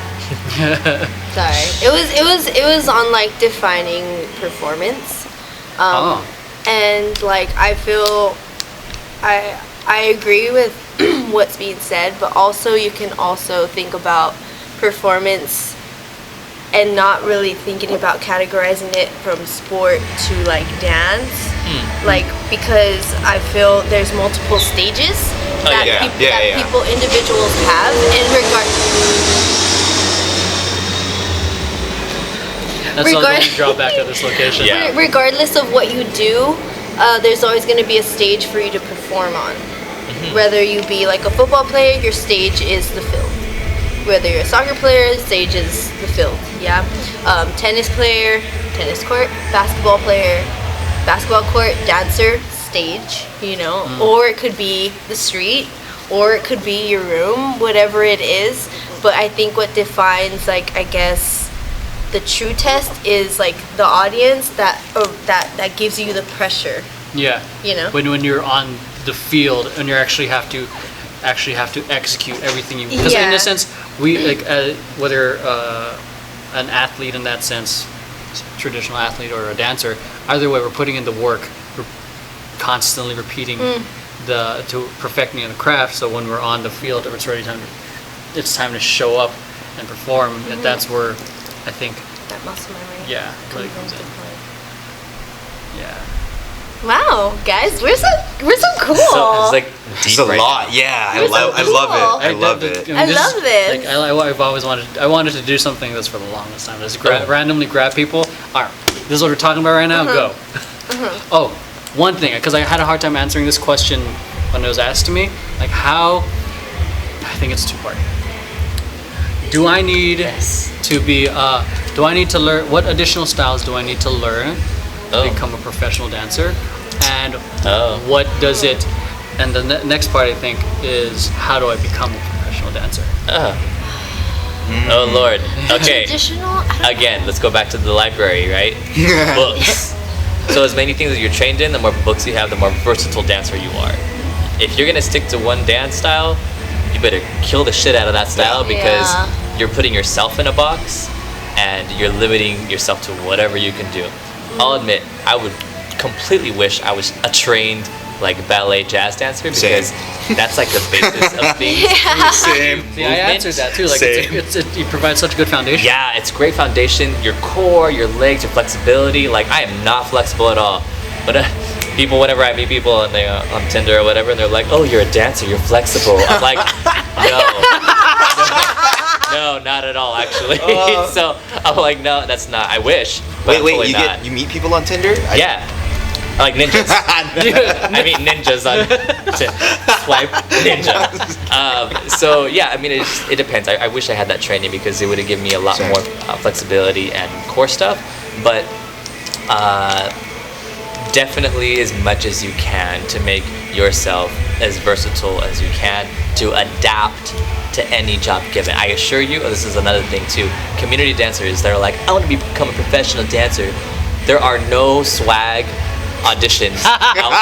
Sorry. It was on like defining performance. And like I feel I agree with what's being said, but also you can also think about performance and not really thinking about categorizing it from sport to like dance. Like, because I feel there's multiple stages that people, individuals have in regard. That's the Regard- only drawback of this location. Yeah. Regardless of what you do, there's always going to be a stage for you to perform on. Whether you be like a football player, your stage is the field. Whether you're a soccer player, the stage is the field. Yeah. Tennis player, tennis court. Basketball player, basketball court. Dancer, stage. You know, or it could be the street, or it could be your room. Whatever it is. But I think what defines, like, I guess, the true test is like the audience that gives you the pressure. Yeah. You know? When you're on the field and you actually have to execute everything you, because in Yeah. a sense we like whether an athlete in that sense, traditional athlete or a dancer, either way we're putting in the work, we're constantly repeating to perfecting the craft. So when we're on the field, it's time to show up and perform. And that's where I think That muscle memory. yeah really comes in. Yeah. Wow, guys, we're so cool. So it's like It's deep a right lot. now. Yeah, We're so I love cool. it. I love it. I love this. Like I've always wanted to do something that's for the longest time. Just randomly grab people. All right, this is what we're talking about right now. Go. Oh, one thing, because I had a hard time answering this question when it was asked to me. Like how? I think it's two-part. Do I need to be? Do I need to learn? What additional styles do I need to learn to become a professional dancer? And what does it? And the next part I think is how do I become a professional dancer? Oh Lord. Okay. Traditional. Again, let's go back to the library, right? Books. So as many things that you're trained in, the more books you have, the more versatile dancer you are. If you're gonna stick to one dance style, you better kill the shit out of that style because you're putting yourself in a box and you're limiting yourself to whatever you can do. I'll admit, I would completely wish I was a trained like ballet jazz dancer because that's like the basis of things. Same. See, I answered that too. Like Same. it provides such a good foundation. Yeah, it's great foundation. Your core, your legs, your flexibility. Like I am not flexible at all. But people, whenever I meet people and they on Tinder or whatever, and they're like, "Oh, you're a dancer. You're flexible." I'm like, no, not at all, actually. So I'm like, no, that's not. I wish. But Wait, totally not. you meet people on Tinder? Yeah. I like ninjas. I mean ninjas on swipe ninja. So yeah, I mean it depends. I wish I had that training because it would have given me a lot more flexibility and core stuff. But definitely as much as you can to make yourself as versatile as you can to adapt to any job given. I assure you, this is another thing too. Community dancers that are like, I want to become a professional dancer. There are no swag auditions out.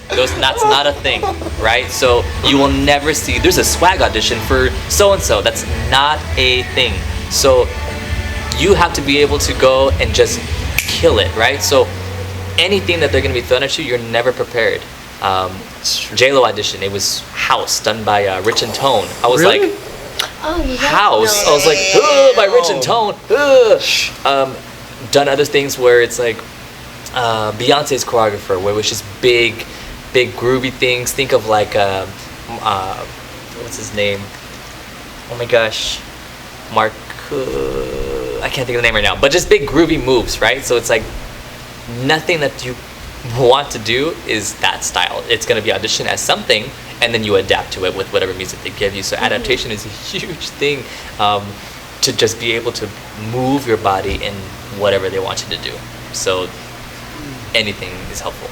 That's not a thing, right? So you will never see there's a swag audition for so and so. That's not a thing. So you have to be able to go and just kill it, right? So anything that they're gonna be throwing at you, you're never prepared. JLo audition, it was House done by Rich and Tone. I was Really? like, Oh, House. I was like, by Rich and Tone. Done other things where it's like Beyonce's choreographer, where it was just big groovy things. Think of like what's his name? Oh my gosh, Mark. I can't think of the name right now. But just big groovy moves, right? So it's like nothing that you want to do is that style. It's going to be auditioned as something, and then you adapt to it with whatever music they give you. So adaptation is a huge thing to just be able to move your body in whatever they want you to do. So anything is helpful.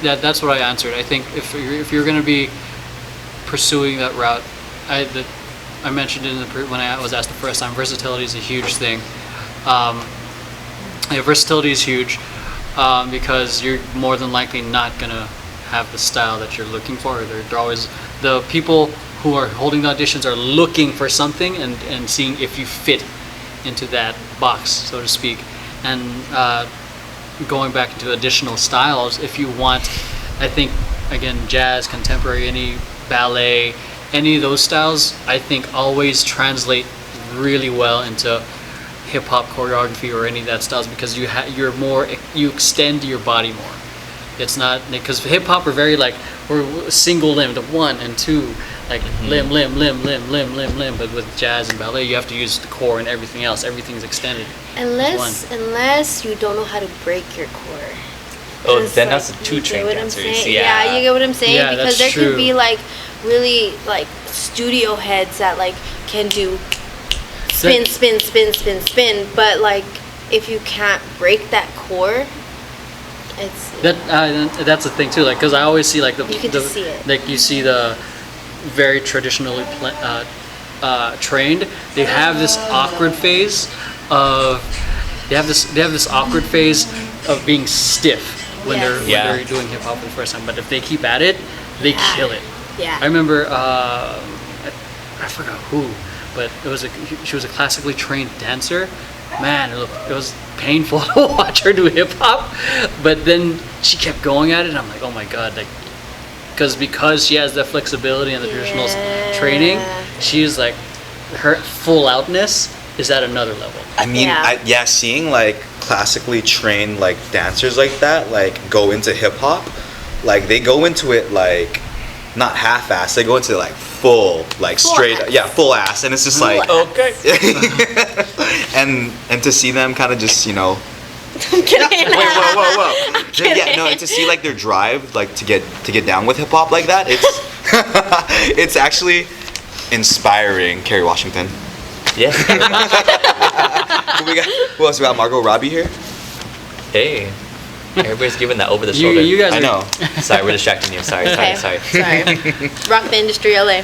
That's what I answered. I think if you're going to be pursuing that route, I mentioned it when I was asked the first time, versatility is a huge thing. Versatility is huge because you're more than likely not going to have the style that you're looking for. They're always, the people who are holding the auditions are looking for something and seeing if you fit into that box, so to speak. And going back into additional styles, if you want, I think, again, jazz, contemporary, any ballet, any of those styles, I think always translate really well into hip-hop choreography or any of that styles because you extend your body more. It's not because hip hop we're very like we're single limbed, 1 and 2, like limb. But with jazz and ballet, you have to use the core and everything else. Everything's extended. Unless you don't know how to break your core. Oh, It's then like, that's the two you get trained what I'm dancers. saying? Yeah. You get what I'm saying? Yeah, Because that's there true. could be like really like studio heads that like can do spin, but like if you can't break that core, it's That's the thing too. Like, because I always see like You can just see it. like you see the very traditionally trained. They have this awkward phase of they have this awkward phase of being stiff when Yes. when Yeah. they're doing hip hop for the first time. But if they keep at it, they kill it. yeah. I remember I forgot who, but she was a classically trained dancer. Man, it was painful to watch her do hip hop, but then she kept going at it, and I'm like, oh my god, like, because she has the flexibility and the traditional training, she's like, her full outness is at another level. I mean, Yeah. seeing like classically trained like dancers like that, like go into hip hop, like they go into it like not half-ass, they go into it like full, like straight, ass. full ass, and it's just like, Okay. and to see them kind of just, I'm kidding. wait, whoa. Yeah, no, and to see like their drive, like to get down with hip hop like that, it's it's actually inspiring. Kerry Washington. Yeah. Who else? We got Margot Robbie here. Hey. Everybody's giving that over the You, shoulder. you guys I are, know. Sorry, we're distracting you. Sorry. Sorry. Rock the industry, LA.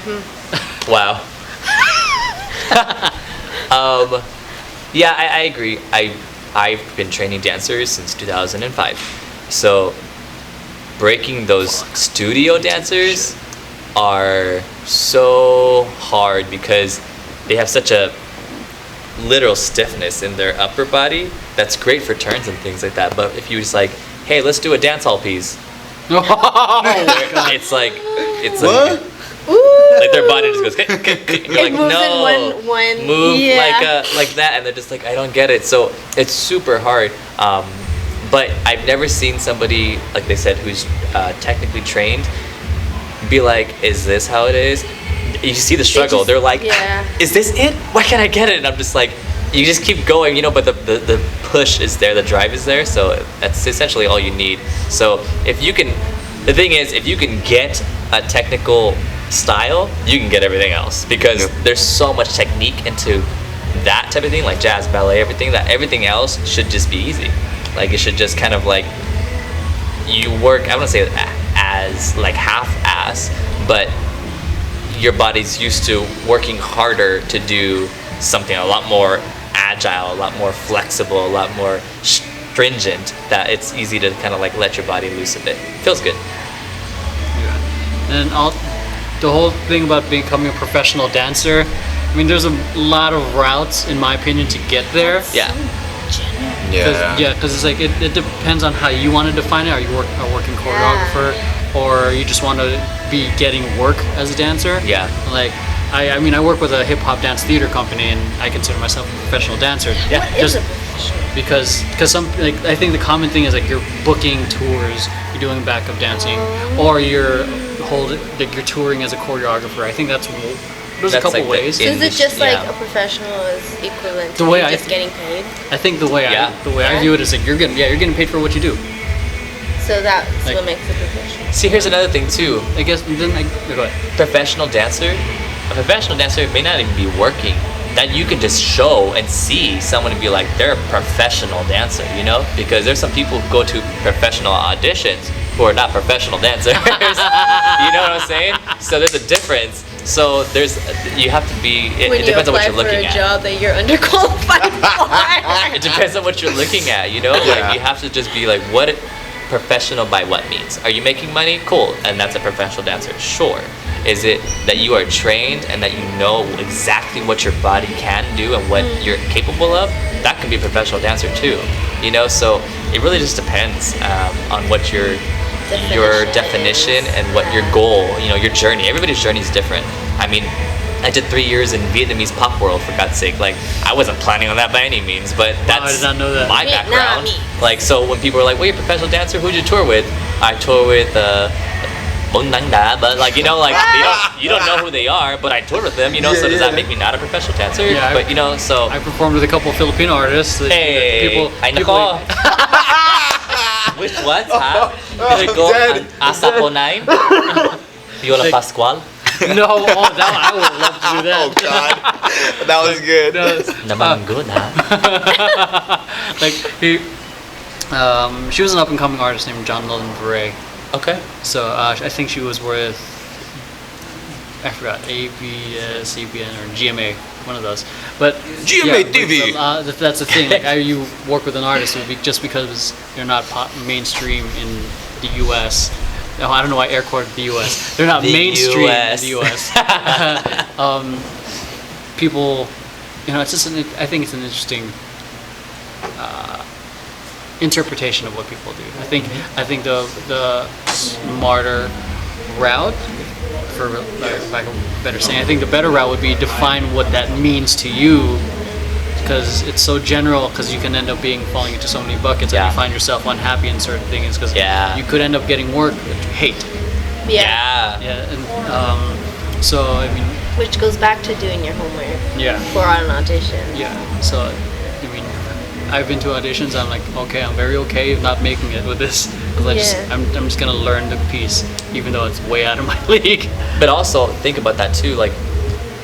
Wow. Yeah, I agree. I've been training dancers since 2005. So breaking those studio dancers are so hard because they have such a literal stiffness in their upper body that's great for turns and things like that. But if you just like, hey, let's do a dance hall piece, it's like What? like their body just goes. You're like, moves no, in one move yeah. like that, and they're just like, I don't get it. So it's super hard. But I've never seen somebody like they said who's technically trained be like, is this how it is? You see the struggle. They're like, yeah. is this it? Why can't I get it? And I'm just like, you just keep going, but the push is there, the drive is there, so that's essentially all you need. So if you can, the thing is, if you can get a technical style, you can get everything else, because there's so much technique into that type of thing, like jazz, ballet, everything, that everything else should just be easy. Like it should just kind of like, you work, I wouldn't say as like half-ass, but your body's used to working harder to do something a lot more agile, a lot more flexible, a lot more stringent, that it's easy to kind of like let your body loose a bit. Feels good. And the whole thing about becoming a professional dancer, I mean, there's a lot of routes, in my opinion, to get there. Yeah. Because it's like, it depends on how you want to define it. Are you a working choreographer, or you just want to be getting work as a dancer? Yeah. Like, I mean, I work with a hip hop dance theater company, and I consider myself a professional dancer. Yeah. Just because some, like, I think the common thing is like you're booking tours, you're doing backup dancing, or you're touring as a choreographer. I think there's a couple like ways. So is it just like Yeah. a professional is equivalent The to way just getting paid? I think the way Yeah. I view it is like you're getting paid for what you do. So that's Like- what makes it professional. See, here's another thing too. I guess then go ahead. A professional dancer may not even be working. That you can just show and see someone and be like, they're a professional dancer, Because there's some people who go to professional auditions who are not professional dancers. You know what I'm saying? So there's a difference. So you have to be. It depends on what you're looking at. When you apply for a job that you're underqualified for. It depends on what you're looking at. Like you have to just be like, what professional by what means? Are you making money? Cool, and that's a professional dancer. Sure. Is it that you are trained and that you know exactly what your body can do and what you're capable of? That can be a professional dancer too. So it really just depends on what your definition and what your goal, your journey. Everybody's journey is different. I mean, I did 3 years in Vietnamese pop world, for God's sake. Like, I wasn't planning on that by any means, but that's I did not know that. my background. Vietnamese. Like, so when people are like, well, you're a professional dancer, who'd you tour with? I tour with Bông Nang Da, but like you know, like you don't know who they are, but I toured with them, you know. So does that make me not a professional dancer? Yeah, but you know, so I performed with a couple of Filipino artists. hey, ay nako. Which ones, ha? Did it go Asa Ponay? Viola Like- Pascual? No, oh, that one, I would love to do that. Oh God, that was good. Naman good, ha? Like she was an up and coming artist named John Lillian Beret. Okay. So I think she was with, I forgot, ABS, CBN, or GMA, one of those. But GMA TV. That's the thing. Like you work with an artist, it would be just because you're not mainstream in the U.S. No, I don't know why air quoted the U.S. They're not The mainstream US. in the U.S. People, you know, it's just I think it's an interesting interpretation of what people do. I think the smarter route, for lack of a better saying, I think the better route would be define what that means to you, because it's so general. Because you can end up falling into so many buckets, and Yeah. you find yourself unhappy in certain things. Because Yeah. you could end up getting work that you hate. Yeah. Yeah, and so I mean, Which goes back to doing your homework yeah. for an audition. Yeah. So, I mean, I've been to auditions. I'm like, okay, I'm very okay not making it with this, because Yeah. I'm just gonna learn the piece, even though it's way out of my league. But also think about that too. Like,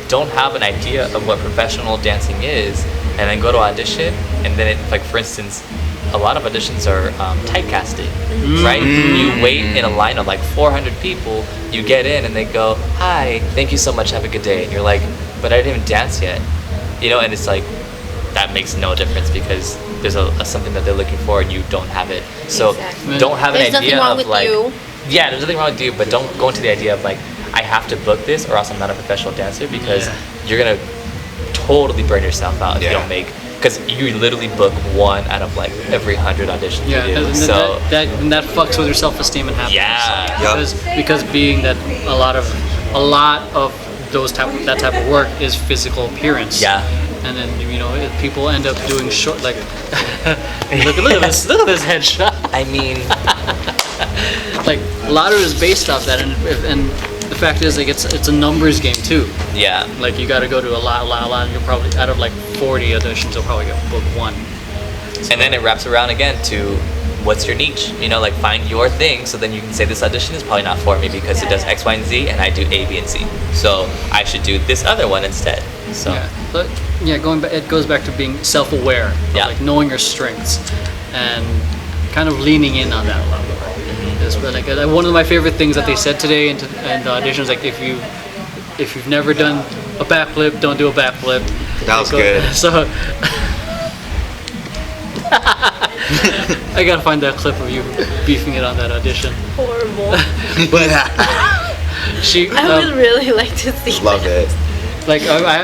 don't have an idea of what professional dancing is, and then go to audition, and then it, like for instance, a lot of auditions are typecasting, right? You wait in a line of like 400 people, you get in, and they go, "Hi, thank you so much, have a good day," and you're like, "But I didn't even dance yet," you know, and it's like that makes no difference because there's a something that they're looking for and you don't have it. So Exactly. don't have an There's idea nothing wrong of with like, you. yeah, there's nothing wrong with you, but don't go into the idea of like, I have to book this or else I'm not a professional dancer, because Yeah. you're gonna totally burn yourself out if you Yeah. don't make, because you literally book one out of like every 100 auditions Yeah, you do. and So that fucks with your self-esteem and happiness. Yeah. Yup. Because being that a lot of that type of work is physical appearance. Yeah. And then you know people end up doing short like look at this headshot. I mean, Like a lot of it is based off that, and the fact is like it's a numbers game too. yeah, Like you got to go to a lot, and you'll probably out of like 40 auditions, you'll probably get booked one. and then it wraps around again to what's your niche, you know, like find your thing, so then you can say this audition is probably not for me because it does X, Y, and Z, and I do A, B, and C, so I should do this other one instead. So Yeah, but yeah, it goes back to being self-aware, Yeah. like knowing your strengths, and kind of leaning in on that level. Is like one of my favorite things that they said today in the auditions, like if you've never done a backflip, don't do a backflip. That was Like, good. So I gotta find that clip of you beefing it on that audition. Horrible. She I would really like to see Love that. it. like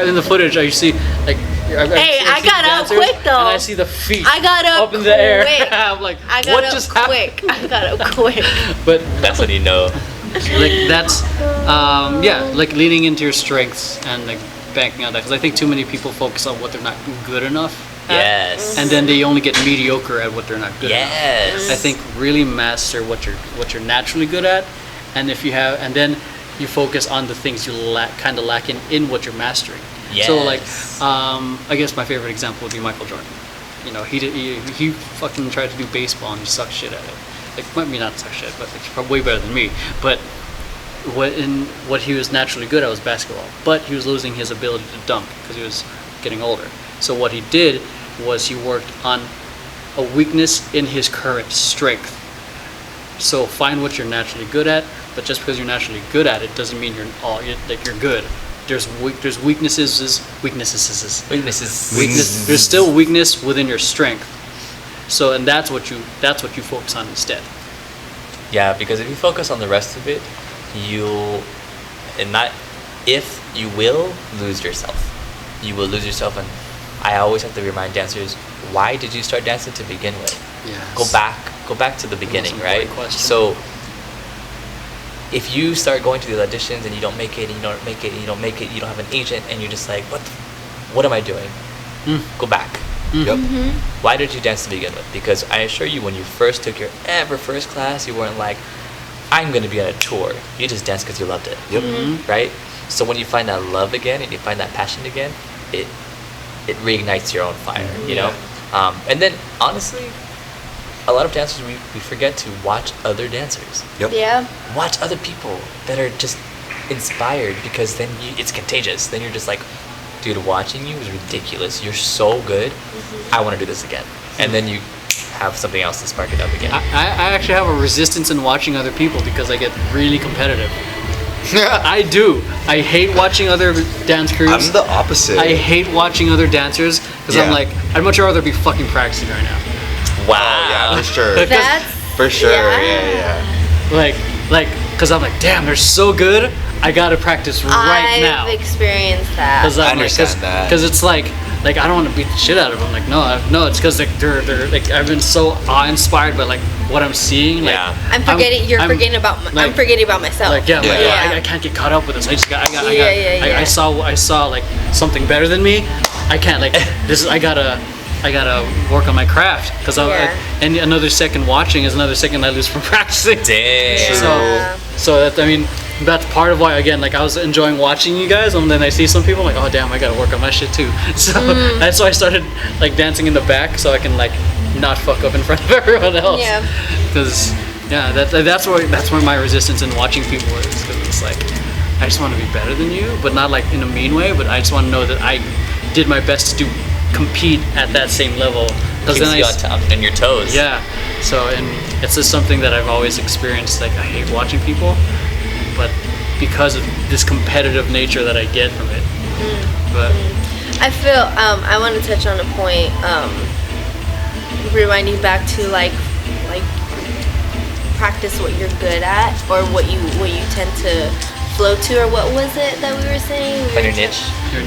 in the footage, I see like. Hey, I got up dancers, quick, though. And I see the feet. I got up in the air. quick. I'm like, I got what up just happened? quick. I got up quick. But that's when you know. like that's yeah, like leaning into your strengths and like banking on that, because I think too many people focus on what they're not good enough at, Yes. and then they only get mediocre at what they're not good enough. Yes. I think really master what you're naturally good at, and if you have, and then you focus on the things you kind of lack in what you're mastering. So like, Yes. I guess my favorite example would be Michael Jordan. You know, he fucking tried to do baseball and he sucked shit at it. Like, I mean, not suck shit, but like, he's probably way better than me. But what he was naturally good at was basketball. But he was losing his ability to dunk because he was getting older. So what he did was he worked on a weakness in his current strength. So find what you're naturally good at, but just because you're naturally good at it doesn't mean you're good. There's weaknesses. There's still weakness within your strength. So and that's what you focus on instead. Yeah, because if you focus on the rest of it, you will lose yourself. You will lose yourself, and I always have to remind dancers, why did you start dancing to begin with? Yes. Go back to the beginning, Most right? important question. So if you start going to these auditions and you don't make it, and you don't make it, and you don't make it, you don't have an agent, and you're just like, what am I doing? Go back. Yep. Why did you dance to begin with? Because I assure you, when you first took your first class, you weren't like, I'm going to be on a tour. You just danced because you loved it. Yep. Right? So when you find that love again and you find that passion again, it reignites your own fire, you know? And then, honestly, a lot of dancers, we forget to watch other dancers. Yep. Yeah. Watch other people that are just inspired, because then it's contagious. Then you're just like, dude, watching you is ridiculous. You're so good. I want to do this again. And then you have something else to spark it up again. I actually have a resistance in watching other people because I get really competitive. I do. I hate watching other dance crews. I'm the opposite. I hate watching other dancers because I'm Yeah. like, I'd much rather be fucking practicing right now. Wow. Oh, yeah, for sure. That's For sure. Yeah. Like, because I'm like, damn, they're so good. I gotta practice right now. I've experienced that. Because I understand that. Because it's like I don't want to beat the shit out of them. Like, no, it's because they're like, I've been so awe-inspired by like what I'm seeing. Like, Yeah. I'm forgetting. I'm forgetting about. I'm forgetting about myself. Like, yeah, Yeah. Like, Yeah. I can't get caught up with this. Yeah. I saw like something better than me. I can't like this. I gotta work on my craft because Yeah. and another second watching is another second I lose from practicing. Damn. So that, I mean, that's part of why, again, like I was enjoying watching you guys, and then I see some people like, oh damn, I gotta work on my shit too. So that's why I started like dancing in the back so I can like not fuck up in front of everyone else. Yeah. Because that's where my resistance in watching people is, because it's like I just want to be better than you, but not like in a mean way. But I just want to know that I did my best to compete at that same level. Keeps you on top and your toes. Yeah. So, and it's just something that I've always experienced. Like, I hate watching people, but because of this competitive nature that I get from it. But I feel I want to touch on a point, rewinding back to like practice what you're good at, or what you tend to flow to, or what was it that we were saying? Find your niche.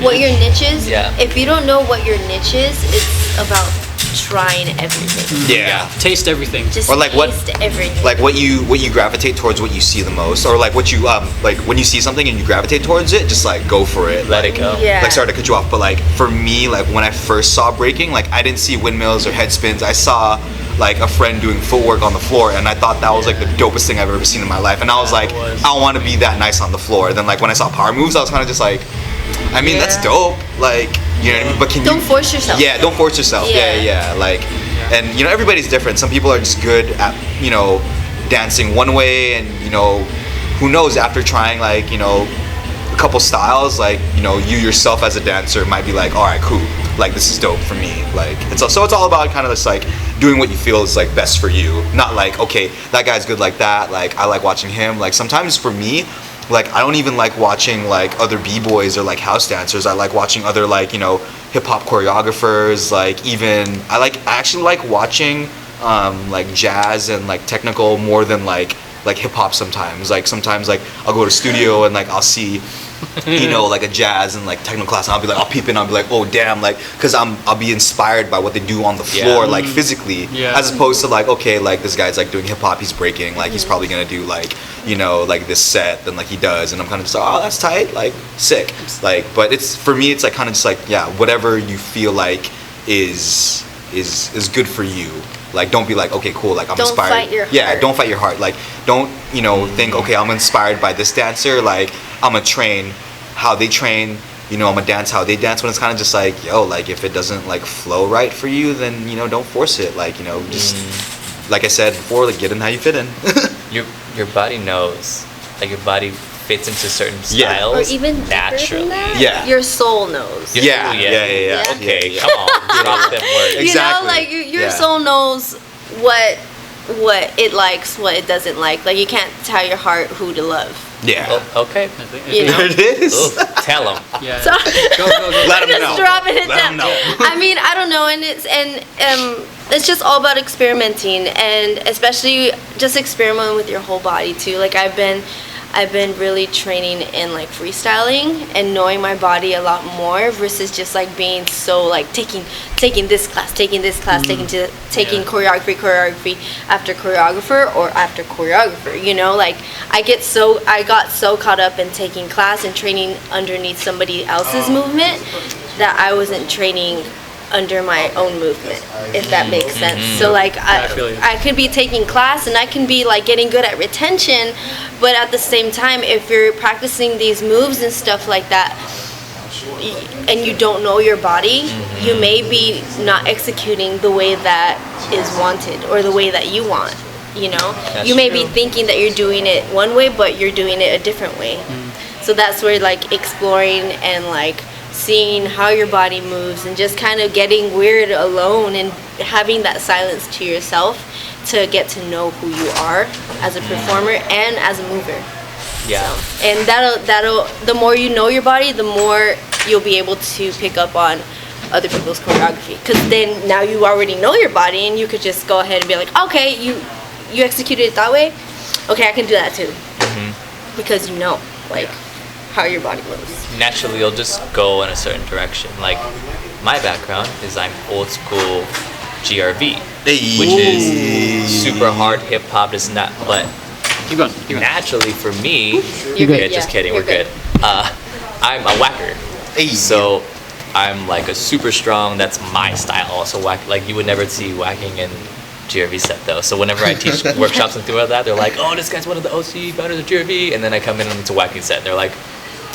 What your niche is. Yeah. If you don't know what your niche is, it's about trying everything. Yeah. taste everything. Just Or like what- taste everything. Like what you gravitate towards, what you see the most, or like what you like when you see something and you gravitate towards it, just like go for it. Let like, it go. Yeah. Like, sorry to cut you off, but like for me, like when I first saw breaking, like I didn't see windmills or head spins. I saw like a friend doing footwork on the floor, and I thought that was like the dopest thing I've ever seen in my life. And I was like, I want to be that nice on the floor. Then like when I saw power moves, I was kind of just like, I mean, that's dope. Like, you know what I mean? But can Don't you force yourself. Yeah, don't force yourself. Yeah. Yeah. Like, and you know, everybody's different. Some people are just good at, you know, dancing one way, and you know, who knows, after trying like, you know, a couple styles, like, you know, you yourself as a dancer might be like, all right, cool, like this is dope for me. Like, it's all about kind of just like doing what you feel is like best for you, not like, okay, that guy's good like that, like I like watching him. Like sometimes for me, like I don't even like watching like other b-boys or like house dancers. I like watching other like, you know, hip-hop choreographers. Like even I actually like watching like jazz and like technical more than like hip-hop sometimes. Like sometimes like I'll go to studio and like I'll see, you know, like a jazz and like techno class, and I'll be like, I'll peep in, I'll be like, oh damn, like, because I'll be inspired by what they do on the floor, like physically, as opposed to like, okay, like this guy's like doing hip hop, he's breaking, like he's probably gonna do like, you know, like this set, then like he does, and I'm kind of just like, oh, that's tight, like sick, like, but it's for me, it's like kind of just like, yeah, whatever you feel like is good for you. Like, don't be like, okay, cool, like I'm Don't inspired. fight your Yeah, heart. don't fight your heart. Like, don't, you know, think, okay, I'm inspired by this dancer, like I'm gonna train how they train, you know, I'm gonna dance how they dance, when it's kind of just like, yo, like if it doesn't like flow right for you, then, you know, don't force it. Like, you know, just like I said before, like get in how you fit in. Your body knows, like your body fits into certain Yeah. styles Or even deeper naturally. than that, Yeah. your soul knows. Yeah, Yeah. yeah. Okay, Yeah. come on, drop them words. You Exactly. know, like your Yeah. soul knows what it likes, what it doesn't like. Like you can't tell your heart who to love. Yeah. Oh, okay. You know? There it is. Ooh, tell them. Yeah. So- Go. Let 'em just know. dropping it Let 'em down. know. I mean, I don't know, and it's just all about experimenting, and especially just experimenting with your whole body too. Like I've been really training in like freestyling and knowing my body a lot more versus just like being so like taking this class, taking choreography after choreographer or after choreographer, you know, like I got so caught up in taking class and training underneath somebody else's movement that I wasn't training under my own movement, if that makes sense. So like I feel you. I could be taking class and I can be like getting good at retention, but at the same time, if you're practicing these moves and stuff like that, and you don't know your body, you may be not executing the way that is wanted or the way that you want. You know, you may be thinking that you're doing it one way, but you're doing it a different way. So that's where like exploring and like seeing how your body moves and just kind of getting weird alone and having that silence to yourself to get to know who you are as a performer and as a mover. Yeah. So, and that'll the more you know your body, the more you'll be able to pick up on other people's choreography, because then now you already know your body and you could just go ahead and be like, okay, you executed it that way, okay, I can do that too. Because you know like how your body moves. Naturally, you'll just go in a certain direction. Like my background is I'm old school GRV, which is super hard hip hop. Is not, but Keep going. Keep going. naturally for me, You're good, just yeah, kidding, you're we're good. I'm a whacker, so I'm like a super strong. That's my style. Also whack. Like you would never see whacking in GRV set though. So whenever I teach workshops and things like that, they're like, "Oh, this guy's one of the OC founders of GRV," and then I come in and it's a whacking set, and they're like,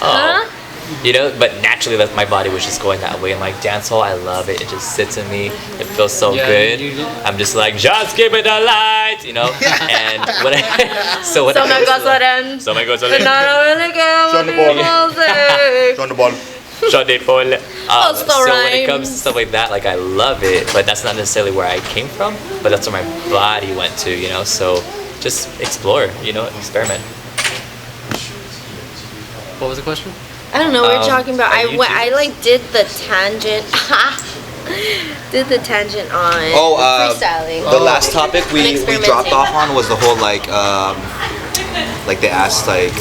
"Oh." You know, but naturally that my body was just going that way, and like dancehall, I love it. It just sits in me. It feels so good. I'm just like, just give it a light, you know. And when I, so when So me goza so my goes and I don't really care what people say. On the ball. Shot it full. the So when it rhymes. comes to stuff like that, like I love it, but that's not necessarily where I came from, but that's where my body went to, you know. So just explore, you know, experiment. What was the question? I don't know. We're talking about. on I went. YouTube. I like did the tangent. Did the tangent on freestyling. The last topic we experimenting. dropped off on was the whole like they asked like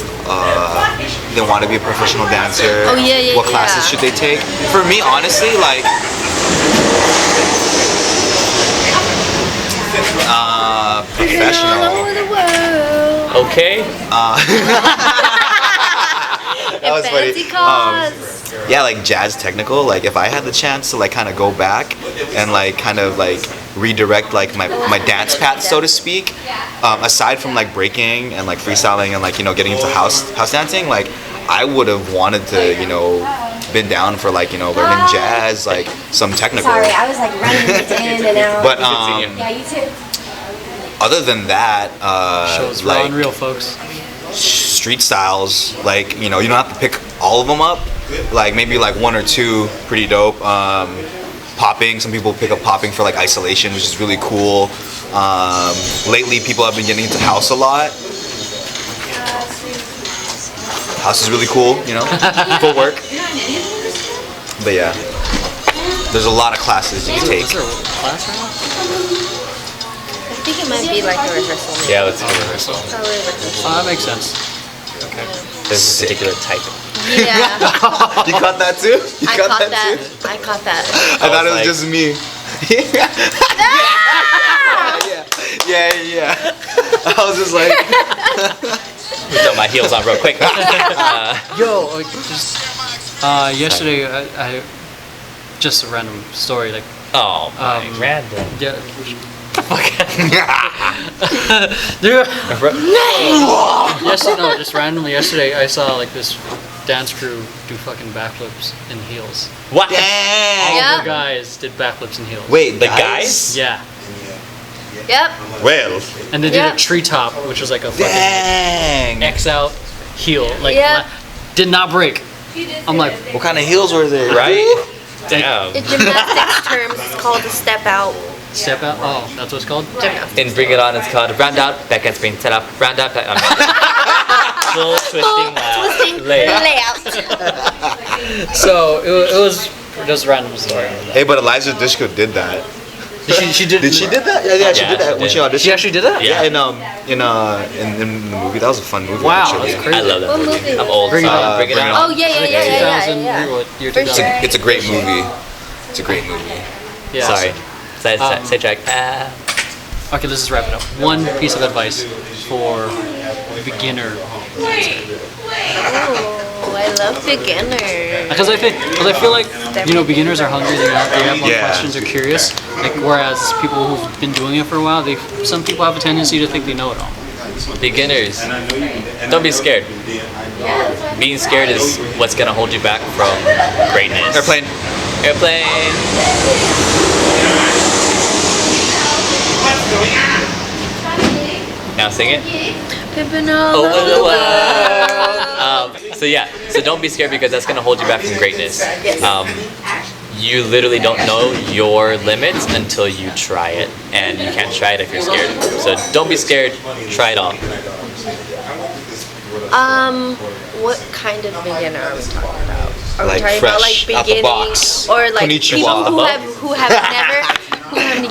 they want to be a professional dancer. Oh, yeah, What classes yeah. should they take? For me, honestly, like All professional. over the world. Okay. That was funny. Fancy cause. Yeah, like jazz technical. Like if I had the chance to like kind of go back and like kind of like redirect like my dance path, so to speak, aside from like breaking and like freestyling and like, you know, getting into house dancing, like I would have wanted to, you know, been down for like, you know, learning jazz, like some technical. Sorry, I was like running in and out. But Yeah, you too. other than that, Shows raw like and real, folks. street styles, like, you know, you don't have to pick all of them up. Like maybe like one or two, pretty dope. Popping, some people pick up popping for like isolation, which is really cool. Lately, people have been getting into house a lot. House is really cool, you know, footwork. But yeah, there's a lot of classes you can take. Is there a class right now? I think it might be like a rehearsal. Yeah, let's do rehearsal. Probably a rehearsal. Oh, that makes sense. There's a particular type. Yeah. You caught that too? You I caught that. too? I caught that. I thought it was like- just me. yeah. I was just like, Put my heels on real quick. Yo, just yesterday, I just a random story. Like, Oh my, random. yeah. Dude, no, just randomly yesterday, I saw like this dance crew do fucking backflips in heels. What? All Yeah. the guys did backflips in heels. wait, The guys? Yeah, Yep. Well, and they did Yeah. a treetop, which was like a fucking dang. X out heel. Like, Yeah. did not break. I'm like, What kind of heels were they? Right? Damn. In gymnastics terms, it's called a step out. step out. Oh, that's what it's called. Gymnastics. In Bring It On, it's called round out, back hand's being set up, round out, back. Full twisting layout. Twisting Layout. layout. So it was just a random story. Hey, but Eliza Dushku did that. She did. Did she did that? Yeah, she Yeah, did that she when she did. auditioned. She actually did that. Yeah. In the movie. That was a fun movie. Wow, actually. that's crazy. I love that What movie. movie? I'm old. Bring It On. Bring It Bring It On. Oh yeah. 2000. What year? For 2000. It's a great movie. It's a great movie. Yeah. Sorry. Say track. Okay, let's just wrap it up. One piece of advice for beginner. I love beginners. Because I feel like beginners are hungry. They have more Yeah. questions. They're curious. Like whereas people who've been doing it for a while, some people have a tendency to think they know it all. Beginners, don't be scared. Being scared is what's gonna hold you back from greatness. Airplane. Airplane. Now sing it. Pimpin' all Over over the the world. So don't be scared because that's gonna hold you back from greatness. You literally don't know your limits until you try it, and you can't try it if you're scared. So don't be scared. Try it all. What kind of beginner are we talking about? Are Like we talking about like fresh out the beginning box. or like Konnichiwa. people who have never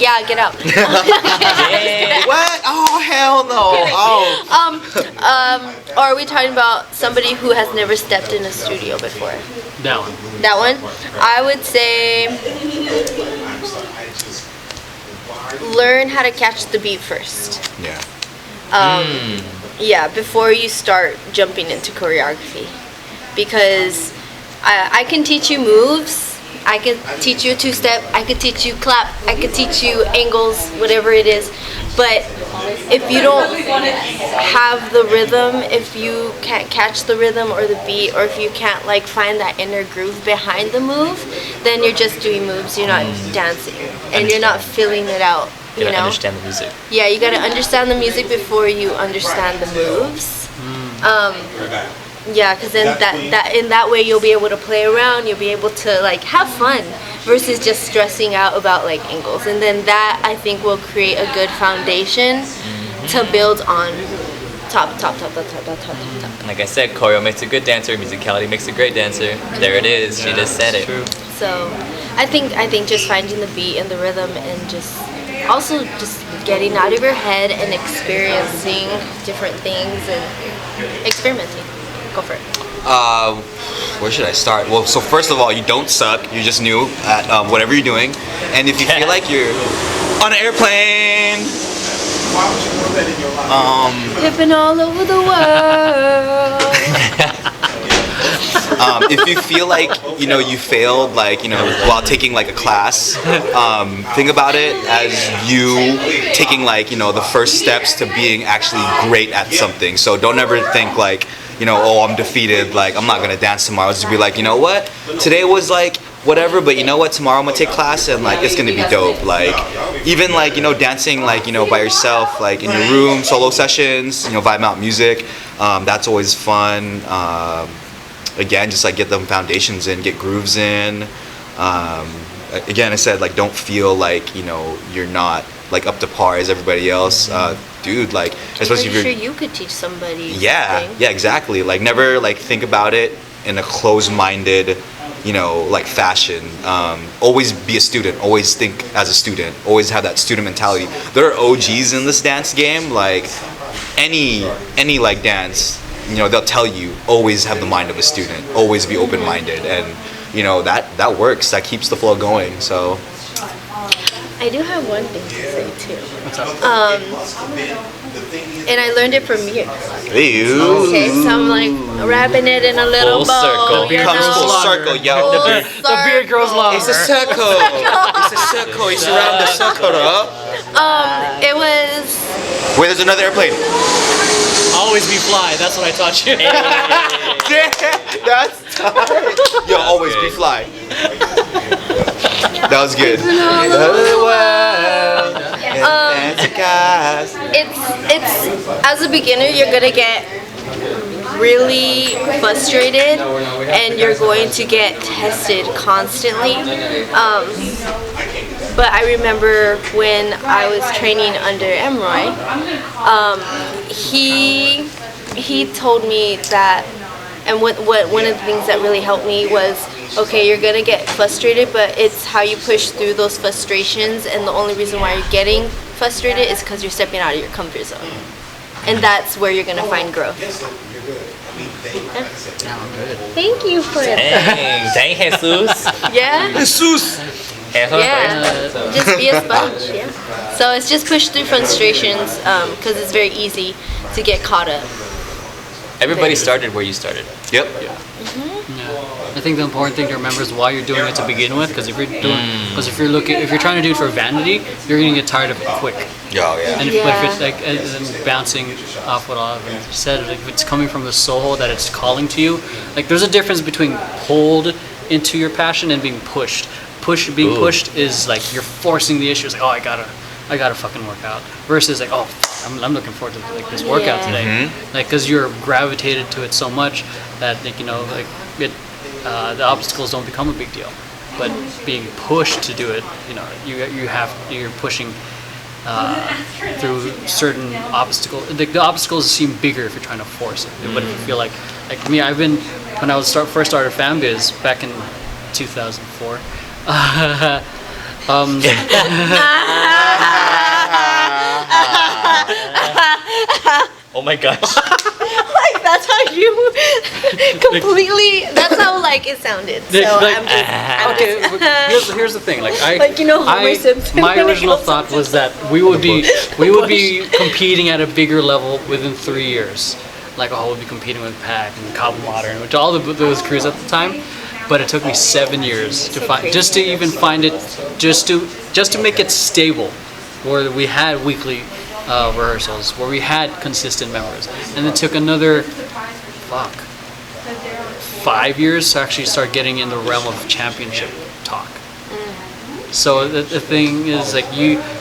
yeah, get out. What? Oh hell no! Oh. Or are we talking about somebody who has never stepped in a studio before? That one. That one? I would say learn how to catch the beat first. Yeah. Yeah, before you start jumping into choreography. Because I can teach you moves, I could teach you a two-step, I could teach you clap, I could teach you angles, whatever it is. But if you don't have the rhythm, if you can't catch the rhythm or the beat, or if you can't like find that inner groove behind the move, then you're just doing moves, you're not dancing, and you're not feeling it out. You gotta understand the music. Yeah, you gotta understand the music before you understand the moves. Yeah, because then that in that way you'll be able to play around. You'll be able to like have fun versus just stressing out about like angles. And then that I think will create a good foundation to build on. Top. And like I said, choreo makes a good dancer. Musicality makes a great dancer. There it is. She just said it. True. So, I think just finding the beat and the rhythm and just also just getting out of your head and experiencing different things and experimenting. Go for it. Where should I start? Well, so first of all, you don't suck. You're just new at whatever you're doing, and if you feel like you're on an airplane, Pippin' all over the world. if you feel like you failed while taking like a class, think about it as you taking the first steps to being actually great at something. So don't ever think like oh, I'm defeated, like I'm not gonna dance tomorrow. Just be like, you know what, today was like whatever, but you know what, tomorrow I'm gonna take class and like it's gonna be dope. Like even like dancing like by yourself, like in your room, solo sessions, vibe out music, that's always fun. Again, just like get them foundations in, get grooves in. Again, I said like don't feel like you're not like up to par as everybody else. Dude, like especially if you're sure you could teach somebody yeah something. yeah, exactly. Like never like think about it in a closed-minded like fashion. Always be a student, always think as a student, always have that student mentality. There are OGs in this dance game, like any like dance, they'll tell you always have the mind of a student, always be open-minded, and that works, that keeps the flow going. So I do have one thing to say too. And I learned it from you. ew. Okay, so I'm like wrapping it in a little Full bow. circle. you Comes know? full circle, yo. The beard grows longer. It's a circle. It's a circle. You surround the circle up. It was Wait, there's another airplane. Always be fly. That's what I taught you. Yeah, that's tight. Yo, always be fly. That was good. it's as a beginner you're gonna get really frustrated and you're going to get tested constantly. But I remember when I was training under Emeroy, he told me that, and one of the things that really helped me was, okay, you're gonna get frustrated, but it's how you push through those frustrations, and the only reason why you're getting frustrated is because you're stepping out of your comfort zone. And that's where you're gonna find growth. Thank you for that. Dang, Jesus. Yeah? Jesus. Yeah. Just be a sponge, yeah. So it's just push through frustrations, because it's very easy to get caught up. Everybody started where you started. Yep. Yeah. I think the important thing to remember is why you're doing it to begin with, because if you're trying to do it for vanity, you're gonna get tired of it quick. Yeah, yeah. And but if it's like and then bouncing off what Oliver said, like if it's coming from the soul that it's calling to you, like there's a difference between pulled into your passion and being pushed. Being pushed is like you're forcing the issue. It's like, oh, I gotta fucking work out. Versus like, oh, I'm looking forward to like this workout today. Like, cause you're gravitated to it so much that like like it, the obstacles don't become a big deal. But being pushed to do it, you're pushing through certain obstacles. The obstacles seem bigger if you're trying to force it. But if you feel like me, when I was first started FanBiz back in 2004. Oh my gosh. Like that's how you completely. That's how like it sounded. So I'm just Here's the thing. Like Homer Simpson. My original thought was that we would be competing at a bigger level within 3 years. Like, we'll be competing with Pac and Cabo Modern, which all those crews at the time. But it took me 7 years to find, just to even find it, just to make it stable, where we had weekly rehearsals, where we had consistent members, and it took another 5 years to actually start getting in the realm of championship talk. So the thing is, like,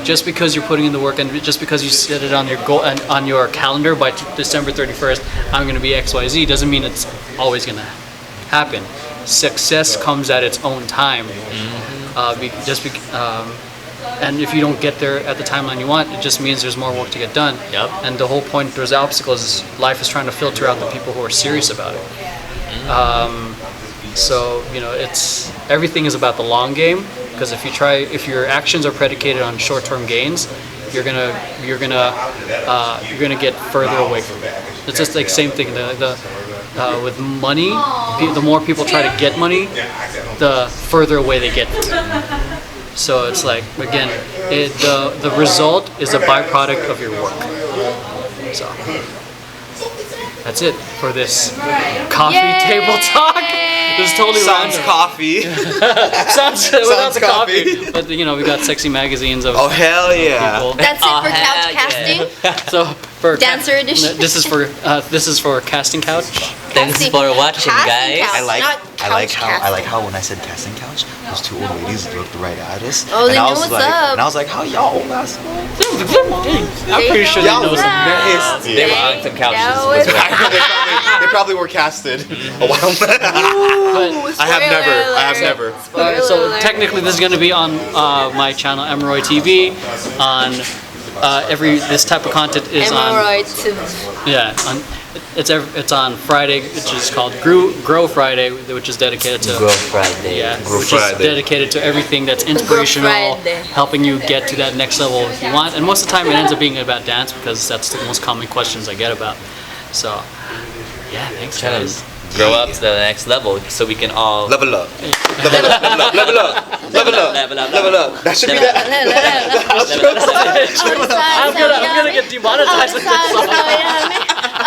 just because you're putting in the work and just because you set it on your goal and on your calendar by December 31st, I'm going to be XYZ, doesn't mean it's always going to happen. Success comes at its own time. And if you don't get there at the timeline you want, it just means there's more work to get done. Yep. And the whole point, there's obstacles, is life is trying to filter out the people who are serious about it. So it's everything is about the long game, because if your actions are predicated on short-term gains, you're gonna get further away from it. It's just like same thing. With money, the more people try to get money, the further away they get from it. So it's like, again, the result is a byproduct of your work. So that's it for this coffee table talk. This is totally Sounds random. coffee. Sounds without the coffee. But we got sexy magazines of Oh hell yeah. people. That's it for couch hell casting. So for Dancer edition. This is for casting couch. Thanks for watching, Casting guys. couch. I like Not couch how when I said casting couch, those two old ladies looked right at us. Oh, they and I know was what's like, up. And I was like, how y'all old ass? I'm pretty sure they Y'all know was some. nice. They were on some couches. That was- They probably were casted a while back. I have never. So technically, this is going to be on my channel, Emeroy TV. On this type of content is Emeroy too. it's on Friday, which is called Grow Friday, which is dedicated to Grow Friday. which is dedicated to everything that's inspirational, Friday. helping you get to that next level if you want. And most of the time, it ends up being about dance because that's the most common questions I get about. So, yeah, thanks, Trying guys. to grow up to the next level so we can all Level up. Level up. Level up. Level up. level up. Level up. That should be that. I'm gonna get demonetized with this song.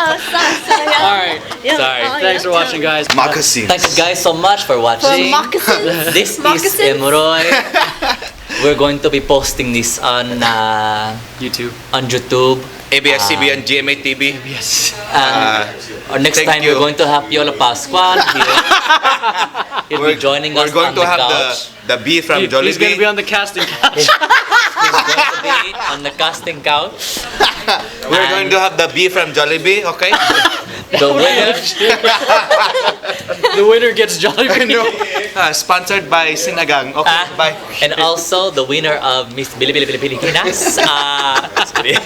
Alright, sorry. Thanks for watching, guys. Moccasins. Thank you guys so much for watching. Moccasins. This Moccasins. is Emeroy. We're going to be posting this on YouTube. YouTube. ABS-CBN, GMA-TV. Yes. Or next Thank time you. we're going to have Yola Pascual here. He'll be joining us We're going on to the have couch. the beef from He's gonna be Jollibee. on the casting couch. He's going to be on the casting couch. We're going to have the beef from Jollibee, okay? The winner, The winner gets Jollibee. Sponsored by Sinagang. Okay, bye. and also the winner of Miss Bilibili Pilipinas. Just kidding.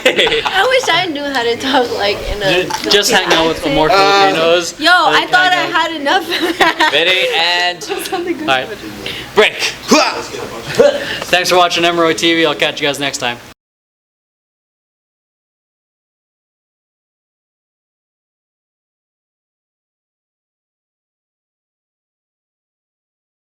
I wish I knew how to talk like in a. Just hang out with more Filipinos. Yo, I thought I had enough. Ready and Alright. break. Thanks for watching Emeroy TV. I'll catch you guys next time.